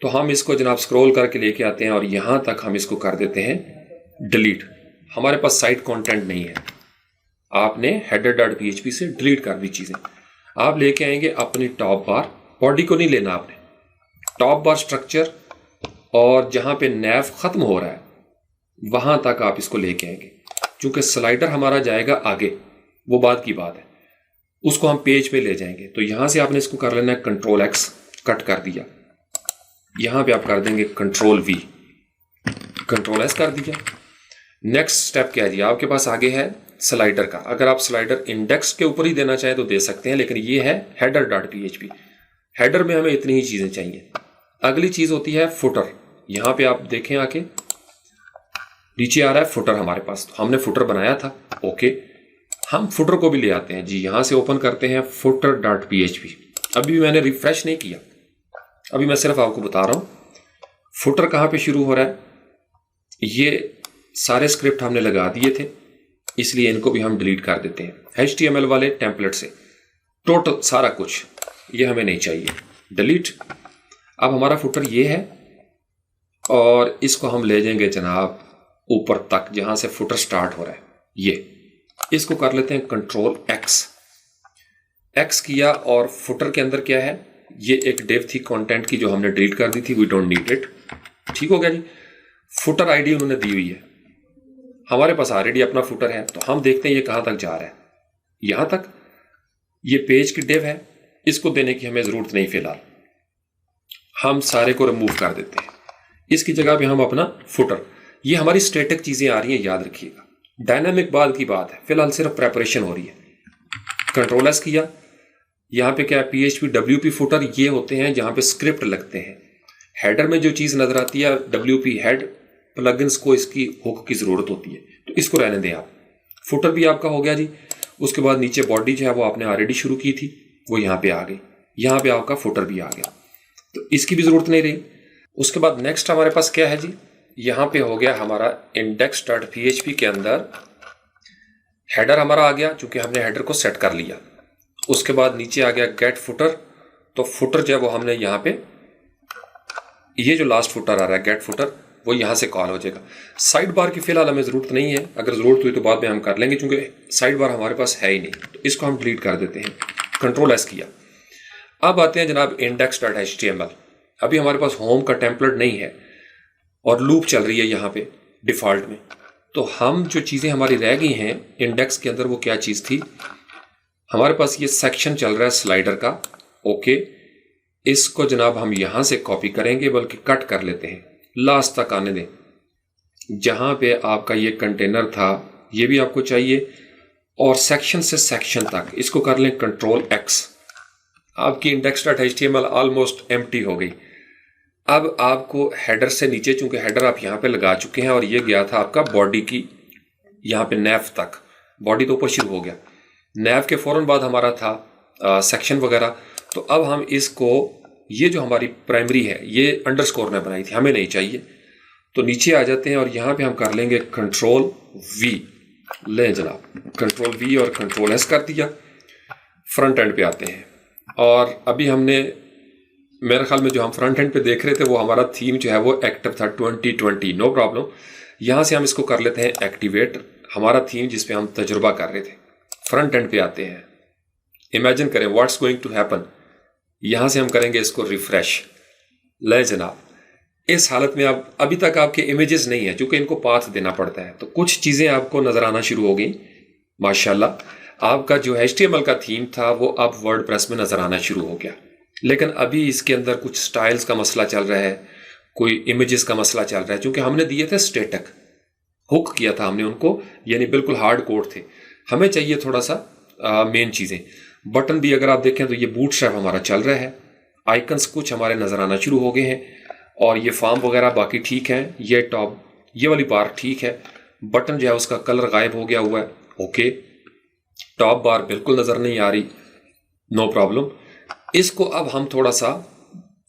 तो हम इसको जनाब स्क्रॉल करके लेके आते हैं, और यहाँ तक हम इसको कर देते हैं डिलीट। हमारे पास साइट कंटेंट नहीं है, आपने header.php से डिलीट कर दी चीज़ें। आप लेके आएंगे अपनी टॉप बार, बॉडी को नहीं लेना आपने, टॉप बार स्ट्रक्चर, और जहाँ पे नैव ख़त्म हो रहा है वहाँ तक आप इसको लेके आएंगे। चूँकि स्लाइडर हमारा जाएगा आगे, वो बात की बात है, उसको हम पेज पे ले जाएंगे। तो यहाँ से आपने इसको कर लेना है Ctrl+X, कट कर दिया। यहाँ पे आप कर देंगे Ctrl+V, Ctrl+S कर दिया। नेक्स्ट स्टेप क्या है जी, आपके पास आगे है स्लाइडर का। अगर आप स्लाइडर इंडेक्स के ऊपर ही देना चाहें तो दे सकते हैं, लेकिन ये है header.php। हेडर में हमें इतनी ही चीज़ें चाहिए। अगली चीज़ होती है फुटर। यहाँ पे आप देखें आके नीचे आ रहा है फुटर हमारे पास, तो हमने फुटर बनाया था, ओके, हम फुटर को भी ले आते हैं जी। यहाँ से ओपन करते हैं footer.php। अभी मैंने रिफ्रेश नहीं किया, अभी मैं सिर्फ आपको बता रहा हूँ फुटर कहाँ पे शुरू हो रहा है। ये सारे स्क्रिप्ट हमने लगा दिए थे, इसलिए इनको भी हम डिलीट कर देते हैं। HTML वाले टेम्पलेट से टोटल सारा कुछ, ये हमें नहीं चाहिए, डिलीट। अब हमारा फुटर ये है, और इसको हम ले जाएंगे जनाब ऊपर तक जहां से फुटर स्टार्ट हो रहा है। ये इसको कर लेते हैं Ctrl+X, X किया, और फुटर के अंदर क्या है, ये एक डिव थी कंटेंट की जो हमने डिलीट कर दी थी, वी डोंट नीड इट। ठीक हो गया जी। फुटर आईडी उन्होंने दी हुई है, हमारे पास ऑलरेडी अपना फुटर है, तो हम देखते हैं ये कहां तक जा रहा है। यहां तक ये पेज की डिव है, इसको देने की हमें जरूरत नहीं फिलहाल, हम सारे को रिमूव कर देते हैं। इसकी जगह पे हम अपना फुटर, ये हमारी स्टैटिक चीजें आ रही हैं, याद रखिएगा। डायनामिक बाद की बात है, फिलहाल सिर्फ प्रेपरेशन हो रही है। कंट्रोल एस किया। यहाँ पे क्या है, PHP WP फुटर ये होते हैं जहाँ पे स्क्रिप्ट लगते हैं। हेडर में जो चीज़ नजर आती है WP हेड प्लगइन्स को इसकी हुक की ज़रूरत होती है, तो इसको रहने दें आप। फुटर भी आपका हो गया जी। उसके बाद नीचे बॉडी जो है वो आपने ऑलरेडी शुरू की थी, वो यहाँ पे आ गई। यहाँ पे आपका फुटर भी आ गया, तो इसकी भी ज़रूरत नहीं रही। उसके बाद नेक्स्ट हमारे पास क्या है जी, यहाँ पे हो गया हमारा index.php के अंदर हेडर हमारा आ गया, चूंकि हमने हेडर को सेट कर लिया। उसके बाद नीचे आ गया गेट फुटर, तो फुटर जो है वो हमने यहाँ पे, ये जो लास्ट फुटर आ रहा है गेट फुटर, वो यहाँ से कॉल हो जाएगा। साइड बार की फिलहाल हमें ज़रूरत नहीं है, अगर ज़रूरत हुई तो बाद में हम कर लेंगे, क्योंकि साइड बार हमारे पास है ही नहीं, तो इसको हम डिलीट कर देते हैं। कंट्रोल एस किया। अब आते हैं जनाब index.html। अभी हमारे पास होम का टेम्पलेट नहीं है और लूप चल रही है यहाँ पे डिफ़ॉल्ट में, तो हम जो चीज़ें हमारी रह गई हैं इंडेक्स के अंदर, वो क्या चीज़ थी, हमारे पास ये सेक्शन चल रहा है स्लाइडर का। ओके, इसको जनाब हम यहाँ से कॉपी करेंगे, बल्कि कट कर लेते हैं, लास्ट तक आने दें। जहाँ पे आपका ये कंटेनर था ये भी आपको चाहिए, और सेक्शन से सेक्शन तक इसको कर लें कंट्रोल एक्स। आपकी index.html ऑलमोस्ट एम्प्टी हो गई। अब आपको हेडर से नीचे, चूंकि हेडर आप यहाँ पे लगा चुके हैं और ये गया था आपका बॉडी की यहाँ पे नैव तक, बॉडी तो ऊपर शुरू हो गया, नैव के फौरन बाद हमारा था सेक्शन वगैरह। तो अब हम इसको, ये जो हमारी प्राइमरी है ये अंडरस्कोर ने बनाई थी, हमें नहीं चाहिए, तो नीचे आ जाते हैं और यहाँ पे हम कर लेंगे कंट्रोल V। ले जनाब, कंट्रोल V और कंट्रोल S कर दिया। फ्रंट एंड पे आते हैं, और अभी हमने, मेरे ख्याल में जो हम फ्रंट एंड पे देख रहे थे वो हमारा थीम जो है वो एक्टिव था 2020, नो प्रॉब्लम। यहाँ से हम इसको कर लेते हैं एक्टिवेट, हमारा थीम जिस पे हम तजुर्बा कर रहे थे। फ्रंट एंड पे आते हैं, इमेजिन करें व्हाट्स गोइंग टू हैपन। यहाँ से हम करेंगे इसको रिफ्रेश। ले जनाब, इस हालत में अब अभी तक आपके इमेजेस नहीं है, क्योंकि इनको पाथ देना पड़ता है, तो कुछ चीज़ें आपको नज़र आना शुरू हो गई। माशाल्लाह आपका जो HTML का थीम था वो अब वर्डप्रेस में नज़र आना शुरू हो गया। लेकिन अभी इसके अंदर कुछ स्टाइल्स का मसला चल रहा है, कोई इमेजेस का मसला चल रहा है, क्योंकि हमने दिए थे स्टैटिक, हुक किया था हमने उनको, यानी बिल्कुल हार्ड कोड थे। हमें चाहिए थोड़ा सा मेन चीज़ें। बटन भी अगर आप देखें तो ये बूटस्ट्रैप हमारा चल रहा है, आइकन्स कुछ हमारे नज़र आना शुरू हो गए हैं, और ये फॉर्म वगैरह बाकी ठीक है। ये टॉप, ये वाली बार ठीक है। बटन जो है उसका कलर गायब हो गया हुआ है। ओके, टॉप बार बिल्कुल नज़र नहीं आ रही, नो प्रॉब्लम। इसको अब हम थोड़ा सा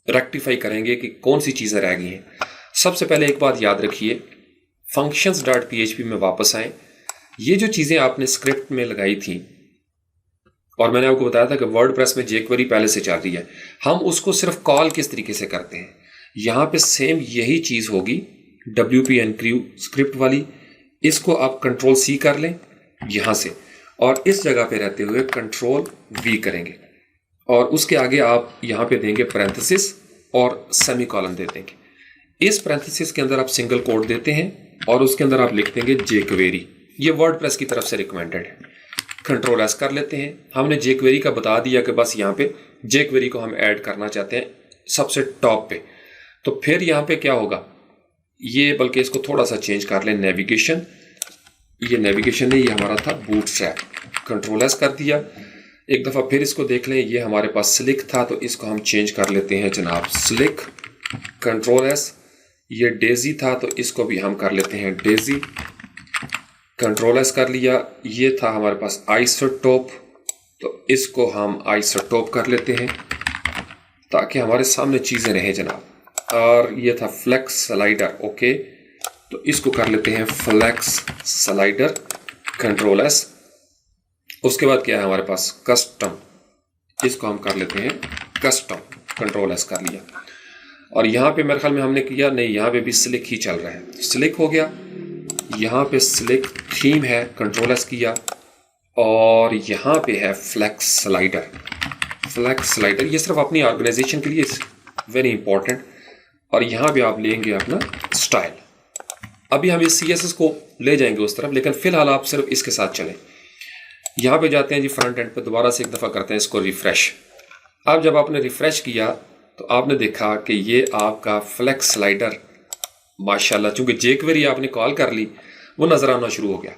रेक्टिफाई करेंगे कि कौन सी चीज़ें रह गई हैं। सबसे पहले एक बात याद रखिए, functions.php में वापस आए। ये जो चीज़ें आपने स्क्रिप्ट में लगाई थी, और मैंने आपको बताया था कि वर्डप्रेस में jQuery पहले से चल रही है, हम उसको सिर्फ कॉल किस तरीके से करते हैं। यहाँ पे सेम यही चीज़ होगी, WP encrew स्क्रिप्ट वाली। इसको आप कंट्रोल C कर लें यहाँ से, और इस जगह पे रहते हुए कंट्रोल V करेंगे, और उसके आगे आप यहाँ पे देंगे पैरेंथेसिस और सेमीकोलन दे देंगे। इस पैरेंथेसिस के अंदर आप सिंगल कोट देते हैं, और उसके अंदर आप लिख देंगे jQuery। ये वर्डप्रेस की तरफ से रिकमेंडेड है। कंट्रोल S कर लेते हैं। हमने jQuery का बता दिया कि बस यहाँ पे jQuery को हम ऐड करना चाहते हैं सबसे टॉप पे। तो फिर यहाँ पे क्या होगा, ये बल्कि इसको थोड़ा सा चेंज कर लें, नेविगेशन। ये नेविगेशन नहीं, ये हमारा था बूटस्ट्रैप। कंट्रोल S कर दिया। एक दफ़ा फिर इसको देख लें, ये हमारे पास स्लिक था, तो इसको हम चेंज कर लेते हैं जनाब स्लिक। Control S। ये डेजी था, तो इसको भी हम कर लेते हैं डेजी। कंट्रोल S कर लिया। ये था हमारे पास आइसोटोप, तो इसको हम आइसोटोप कर लेते हैं ताकि हमारे सामने चीज़ें रहें जनाब। और ये था फ्लेक्स स्लाइडर। ओके, तो इसको कर लेते हैं फ्लेक्स स्लाइडर। Control S। उसके बाद क्या है हमारे पास, कस्टम। इसको हम कर लेते हैं कस्टम। कंट्रोल S कर लिया। और यहाँ पे मेरे ख्याल में हमने किया नहीं, यहाँ पे भी स्लिक ही चल रहा है, स्लिक हो गया। यहाँ पे स्लिक थीम है, कंट्रोल S किया। और यहाँ पे है फ्लेक्स स्लाइडर। फ्लेक्स स्लाइडर ये सिर्फ अपनी ऑर्गेनाइजेशन के लिए वेरी इंपॉर्टेंट। और यहाँ पे आप लेंगे अपना स्टाइल। अभी हम इस CSS को ले जाएंगे उस तरफ, लेकिन फिलहाल आप सिर्फ इसके साथ चलें। यहाँ पे जाते हैं जी फ्रंट एंड पे, दोबारा से एक दफ़ा करते हैं इसको रिफ्रेश। अब जब आपने रिफ्रेश किया तो आपने देखा कि ये आपका फ्लेक्स स्लाइडर माशाल्लाह, चूंकि jQuery आपने कॉल कर ली, वो नज़र आना शुरू हो गया।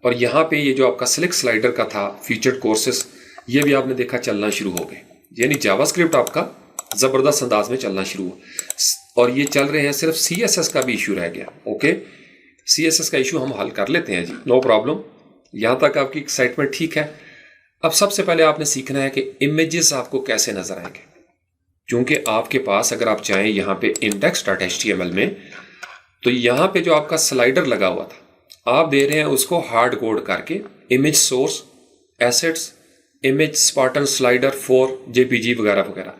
और यहाँ पे ये जो आपका स्लिक स्लाइडर का था फीचर्ड कोर्सेस, ये भी आपने देखा चलना शुरू हो गए, यानी जावास्क्रिप्ट आपका ज़बरदस्त अंदाज में चलना शुरू हुआ। और ये चल रहे हैं, सिर्फ CSS का भी इशू रह गया। ओके, CSS का इशू हम हल कर लेते हैं जी, नो प्रॉब्लम। यहाँ तक आपकी एक्साइटमेंट ठीक है। अब सबसे पहले आपने सीखना है कि इमेजेस आपको कैसे नजर आएंगे, क्योंकि आपके पास अगर आप चाहें यहाँ पे index.html में, तो यहाँ पे जो आपका स्लाइडर लगा हुआ था आप दे रहे हैं उसको हार्ड कोड करके image source assets image Spartan slider 4 JPG वगैरह वगैरह।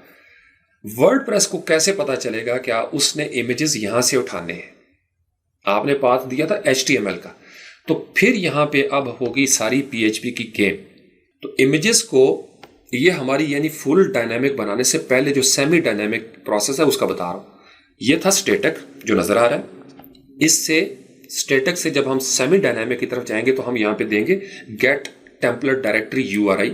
वर्डप्रेस को कैसे पता चलेगा क्या उसने इमेजेस यहां से उठाने हैं? आपने पाथ दिया था HTML का, तो फिर यहां पे अब होगी सारी PHP की गेम। तो इमेजेस को ये हमारी यानी फुल डायनामिक बनाने से पहले जो सेमी डायनामिक प्रोसेस है उसका बता रहा हूं। ये था स्टेटक जो नजर आ रहा है, इससे स्टेटक से जब हम सेमी डायनामिक की तरफ जाएंगे तो हम यहां पे देंगे गेट टेम्पलेट डायरेक्टरी URI,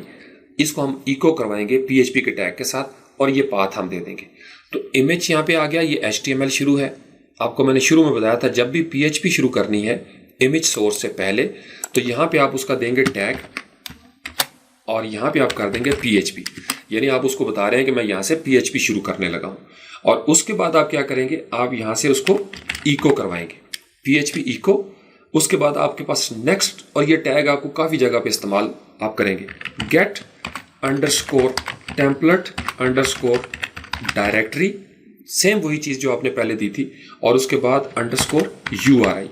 इसको हम इको करवाएंगे PHP के टैग के साथ और ये पाथ हम दे देंगे। तो इमेज यहाँ पे आ गया, ये HTML शुरू है। आपको मैंने शुरू में बताया था जब भी PHP शुरू करनी है इमेज सोर्स से पहले, तो यहाँ पे आप उसका देंगे टैग और यहाँ पे आप कर देंगे PHP, यानी आप उसको बता रहे हैं कि मैं यहाँ से PHP शुरू करने लगा हूँ। और उसके बाद आप क्या करेंगे, आप यहाँ से उसको इको करवाएंगे PHP इको। उसके बाद आपके पास नेक्स्ट, और ये टैग आपको काफ़ी जगह पे इस्तेमाल आप करेंगे, get underscore template underscore directory, same वही चीज़ जो आपने पहले दी थी, और उसके बाद अंडरस्कोर URI,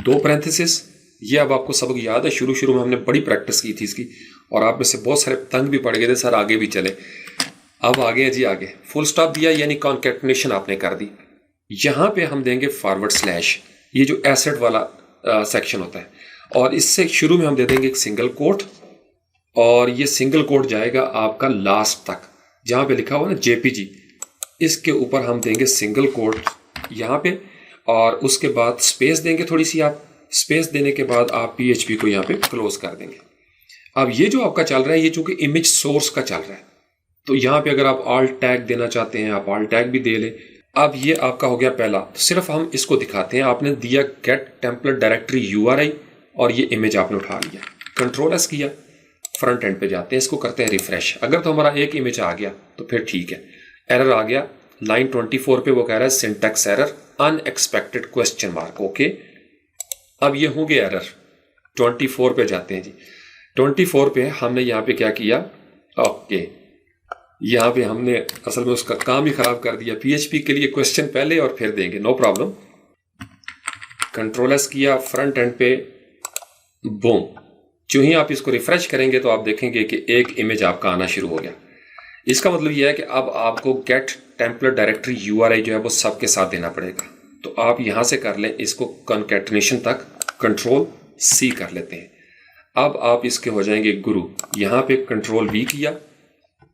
2 पैरेंथेसिस। ये अब आपको सबक याद है, शुरू शुरू में हमने बड़ी प्रैक्टिस की थी इसकी, और आप में से बहुत सारे तंग भी पड़ गए थे सर आगे भी चले। अब आगे जी आगे फुल स्टॉप दिया, यानी कॉन्कैटिनेशन आपने कर दी। यहाँ पे हम देंगे फॉरवर्ड स्लैश, ये जो एसेट वाला सेक्शन होता है, और इससे शुरू में हम दे देंगे एक सिंगल कोट, और ये सिंगल कोट जाएगा आपका लास्ट तक जहाँ पे लिखा हुआ ना JPG, इसके ऊपर हम देंगे सिंगल कोट यहाँ पे, और उसके बाद स्पेस देंगे थोड़ी सी। आप स्पेस देने के बाद आप PHP को यहाँ पे क्लोज कर देंगे। अब ये जो आपका चल रहा है, ये चूंकि इमेज सोर्स का चल रहा है, तो यहाँ पे अगर आप ऑल्ट टैग देना चाहते हैं आप ऑल्ट टैग भी दे लें। अब ये आपका हो गया पहला, तो सिर्फ हम इसको दिखाते हैं। आपने दिया गेट टेम्पलेट डायरेक्टरी URI और ये इमेज आपने उठा लिया, कंट्रोल S किया, फ्रंट एंड पे जाते हैं, इसको करते हैं रिफ्रेश। अगर तो हमारा एक इमेज आ गया तो फिर ठीक है। एरर आ गया लाइन 24 पे, वो कह रहा है syntax error unexpected question mark. Okay, अब ये हो गया एरर। 24 पे जाते हैं जी। 24 पे हमने यहाँ पे क्या किया, ओके, यहाँ पे हमने असल में उसका काम ही खराब कर दिया। PHP के लिए क्वेश्चन पहले और फिर देंगे, नो प्रॉब्लम। कंट्रोल S किया, फ्रंट एंड पे बूम। जो ही आप इसको रिफ्रेश करेंगे तो आप देखेंगे कि एक इमेज आपका आना शुरू हो गया। इसका मतलब यह है कि अब आपको गेट टेम्पलेट डायरेक्टरी URI जो है वो सबके साथ देना पड़ेगा। तो आप यहां से कर लें इसको कॉन्कैटिनेशन तक, कंट्रोल C कर लेते हैं। अब आप इसके हो जाएंगे गुरु। यहां पे कंट्रोल V किया,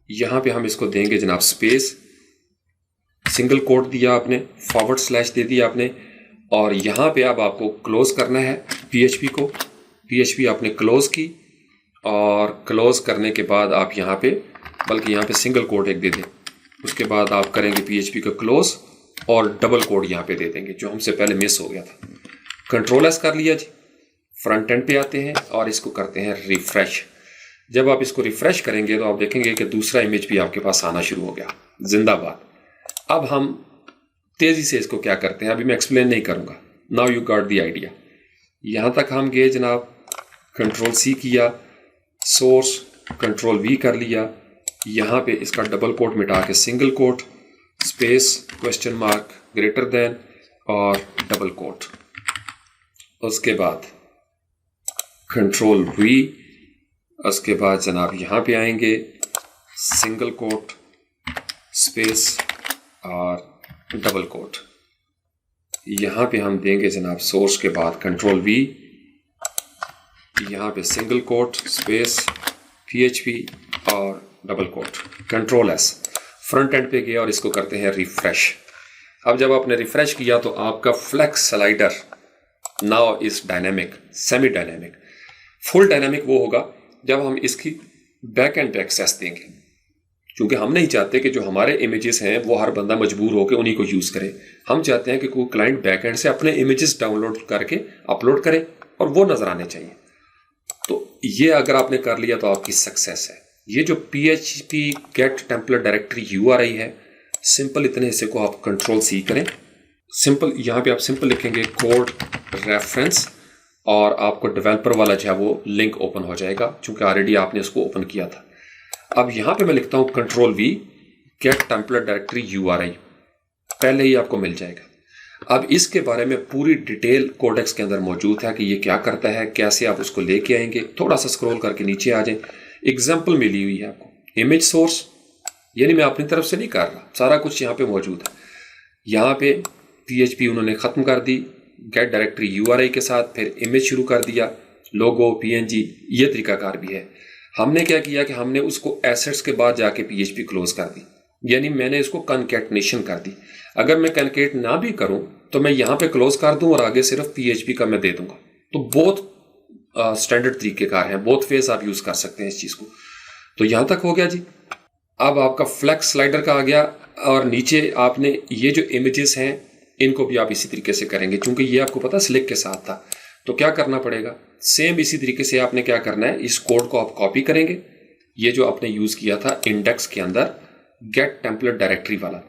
यहां पे हम इसको देंगे जनाब स्पेस, सिंगल कोट दिया आपने, फॉरवर्ड स्लैश दे दिया आपने, और यहां पे अब आपको क्लोज करना है PHP को। PHP आपने क्लोज की, और क्लोज करने के बाद आप यहाँ पे, बल्कि यहाँ पे सिंगल कोट एक दे दें, उसके बाद आप करेंगे PHP को क्लोज और डबल कोट यहाँ पे दे देंगे जो हमसे पहले मिस हो गया था। कंट्रोल S कर लिया जी। फ्रंट एंड पे आते हैं और इसको करते हैं रिफ्रेश। जब आप इसको रिफ्रेश करेंगे तो आप देखेंगे कि दूसरा इमेज भी आपके पास आना शुरू हो गया। जिंदाबाद। अब हम तेजी से इसको क्या करते हैं, अभी मैं एक्सप्लेन नहीं करूंगा, now you got the idea. यहां तक हम गए जनाब, कंट्रोल C किया, सोर्स कंट्रोल V कर लिया, यहां पे इसका डबल कोट मिटा के single quote, space, question mark, greater than और डबल कोट। उसके बाद कंट्रोल V, उसके बाद जनाब यहां पे आएंगे, सिंगल कोट, स्पेस और डबल कोट। यहां पे हम देंगे जनाब सोर्स के बाद कंट्रोल V, यहां पे सिंगल कोट, स्पेस, PHP और double quote, control S। Front end पे गया और इसको करते हैं रिफ्रेश। अब जब आपने रिफ्रेश किया तो आपका flex slider now is dynamic, semi dynamic. Full dynamic वो होगा जब हम इसकी बैक एंड एक्सेस देंगे, क्योंकि हम नहीं चाहते कि जो हमारे इमेजेस हैं वो हर बंदा मजबूर होकर उन्हीं को यूज करे। हम चाहते हैं कि कोई क्लाइंट बैक एंड से अपने इमेजेस डाउनलोड करके अपलोड करे और वो नजर आने चाहिए। तो ये अगर आपने कर लिया तो आपकी सक्सेस है। ये जो PHP get template directory URI है, सिंपल इतने हिस्से को आप कंट्रोल C करें। सिंपल यहाँ पे आप सिंपल लिखेंगे कोड रेफरेंस और आपको डेवलपर वाला जो है वो लिंक ओपन हो जाएगा, क्योंकि ऑलरेडी आपने उसको ओपन किया था। अब यहाँ पे मैं लिखता हूँ control V get template directory URI, पहले ही आपको मिल जाएगा। अब इसके बारे में पूरी डिटेल कोडेक्स के अंदर मौजूद है कि ये क्या करता है, कैसे आप उसको लेके आएंगे। थोड़ा सा स्क्रॉल करके नीचे आ जाएं, एग्जाम्पल मिली हुई है आपको। इमेज सोर्स, यानी मैं अपनी तरफ से नहीं कर रहा, सारा कुछ यहाँ पे मौजूद है। यहाँ पे PHP उन्होंने ख़त्म कर दी गेट डायरेक्टरी URI के साथ, फिर इमेज शुरू कर दिया, लोगो PNG, ये तरीकाकार भी है। हमने क्या किया कि हमने उसको एसेट्स के बाद जाके PHP क्लोज कर दी, यानी मैंने इसको कनकैटनेशन कर दी। अगर मैं कनकेट ना भी करूं तो मैं यहाँ पे क्लोज कर दूं और आगे सिर्फ PHP का मैं दे दूंगा। तो बहुत स्टैंडर्ड तरीकेकार हैं, बहुत फेस आप यूज कर सकते हैं इस चीज को। तो यहां तक हो गया जी। अब आपका फ्लेक्स स्लाइडर का आ गया, और नीचे आपने ये जो इमेजेस हैं इनको भी आप इसी तरीके से करेंगे, क्योंकि ये आपको पता स्लिक के साथ था। तो क्या करना पड़ेगा, सेम इसी तरीके से आपने क्या करना है, इस कोड को आप कॉपी करेंगे, ये जो आपने यूज किया था इंडेक्स के अंदर गेट टेम्पलेट डायरेक्टरी वाला,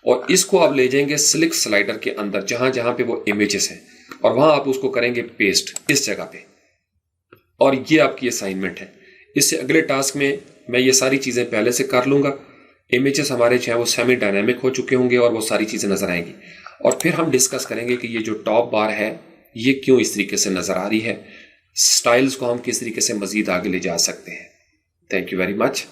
और इसको आप ले जाएंगे स्लिक स्लाइडर के अंदर जहां जहां पे वो इमेजेस हैं, और वहां आप उसको करेंगे पेस्ट इस जगह पे। और ये आपकी असाइनमेंट है। इससे अगले टास्क में मैं ये सारी चीजें पहले से कर लूंगा। इमेजेस हमारे जो है वो सेमी डायनामिक हो चुके होंगे और वो सारी चीजें नजर आएंगी, और फिर हम डिस्कस करेंगे कि ये जो टॉप बार है ये क्यों इस तरीके से नजर आ रही है, स्टाइल्स को हम किस तरीके से मजीद आगे ले जा सकते हैं। Thank you very much.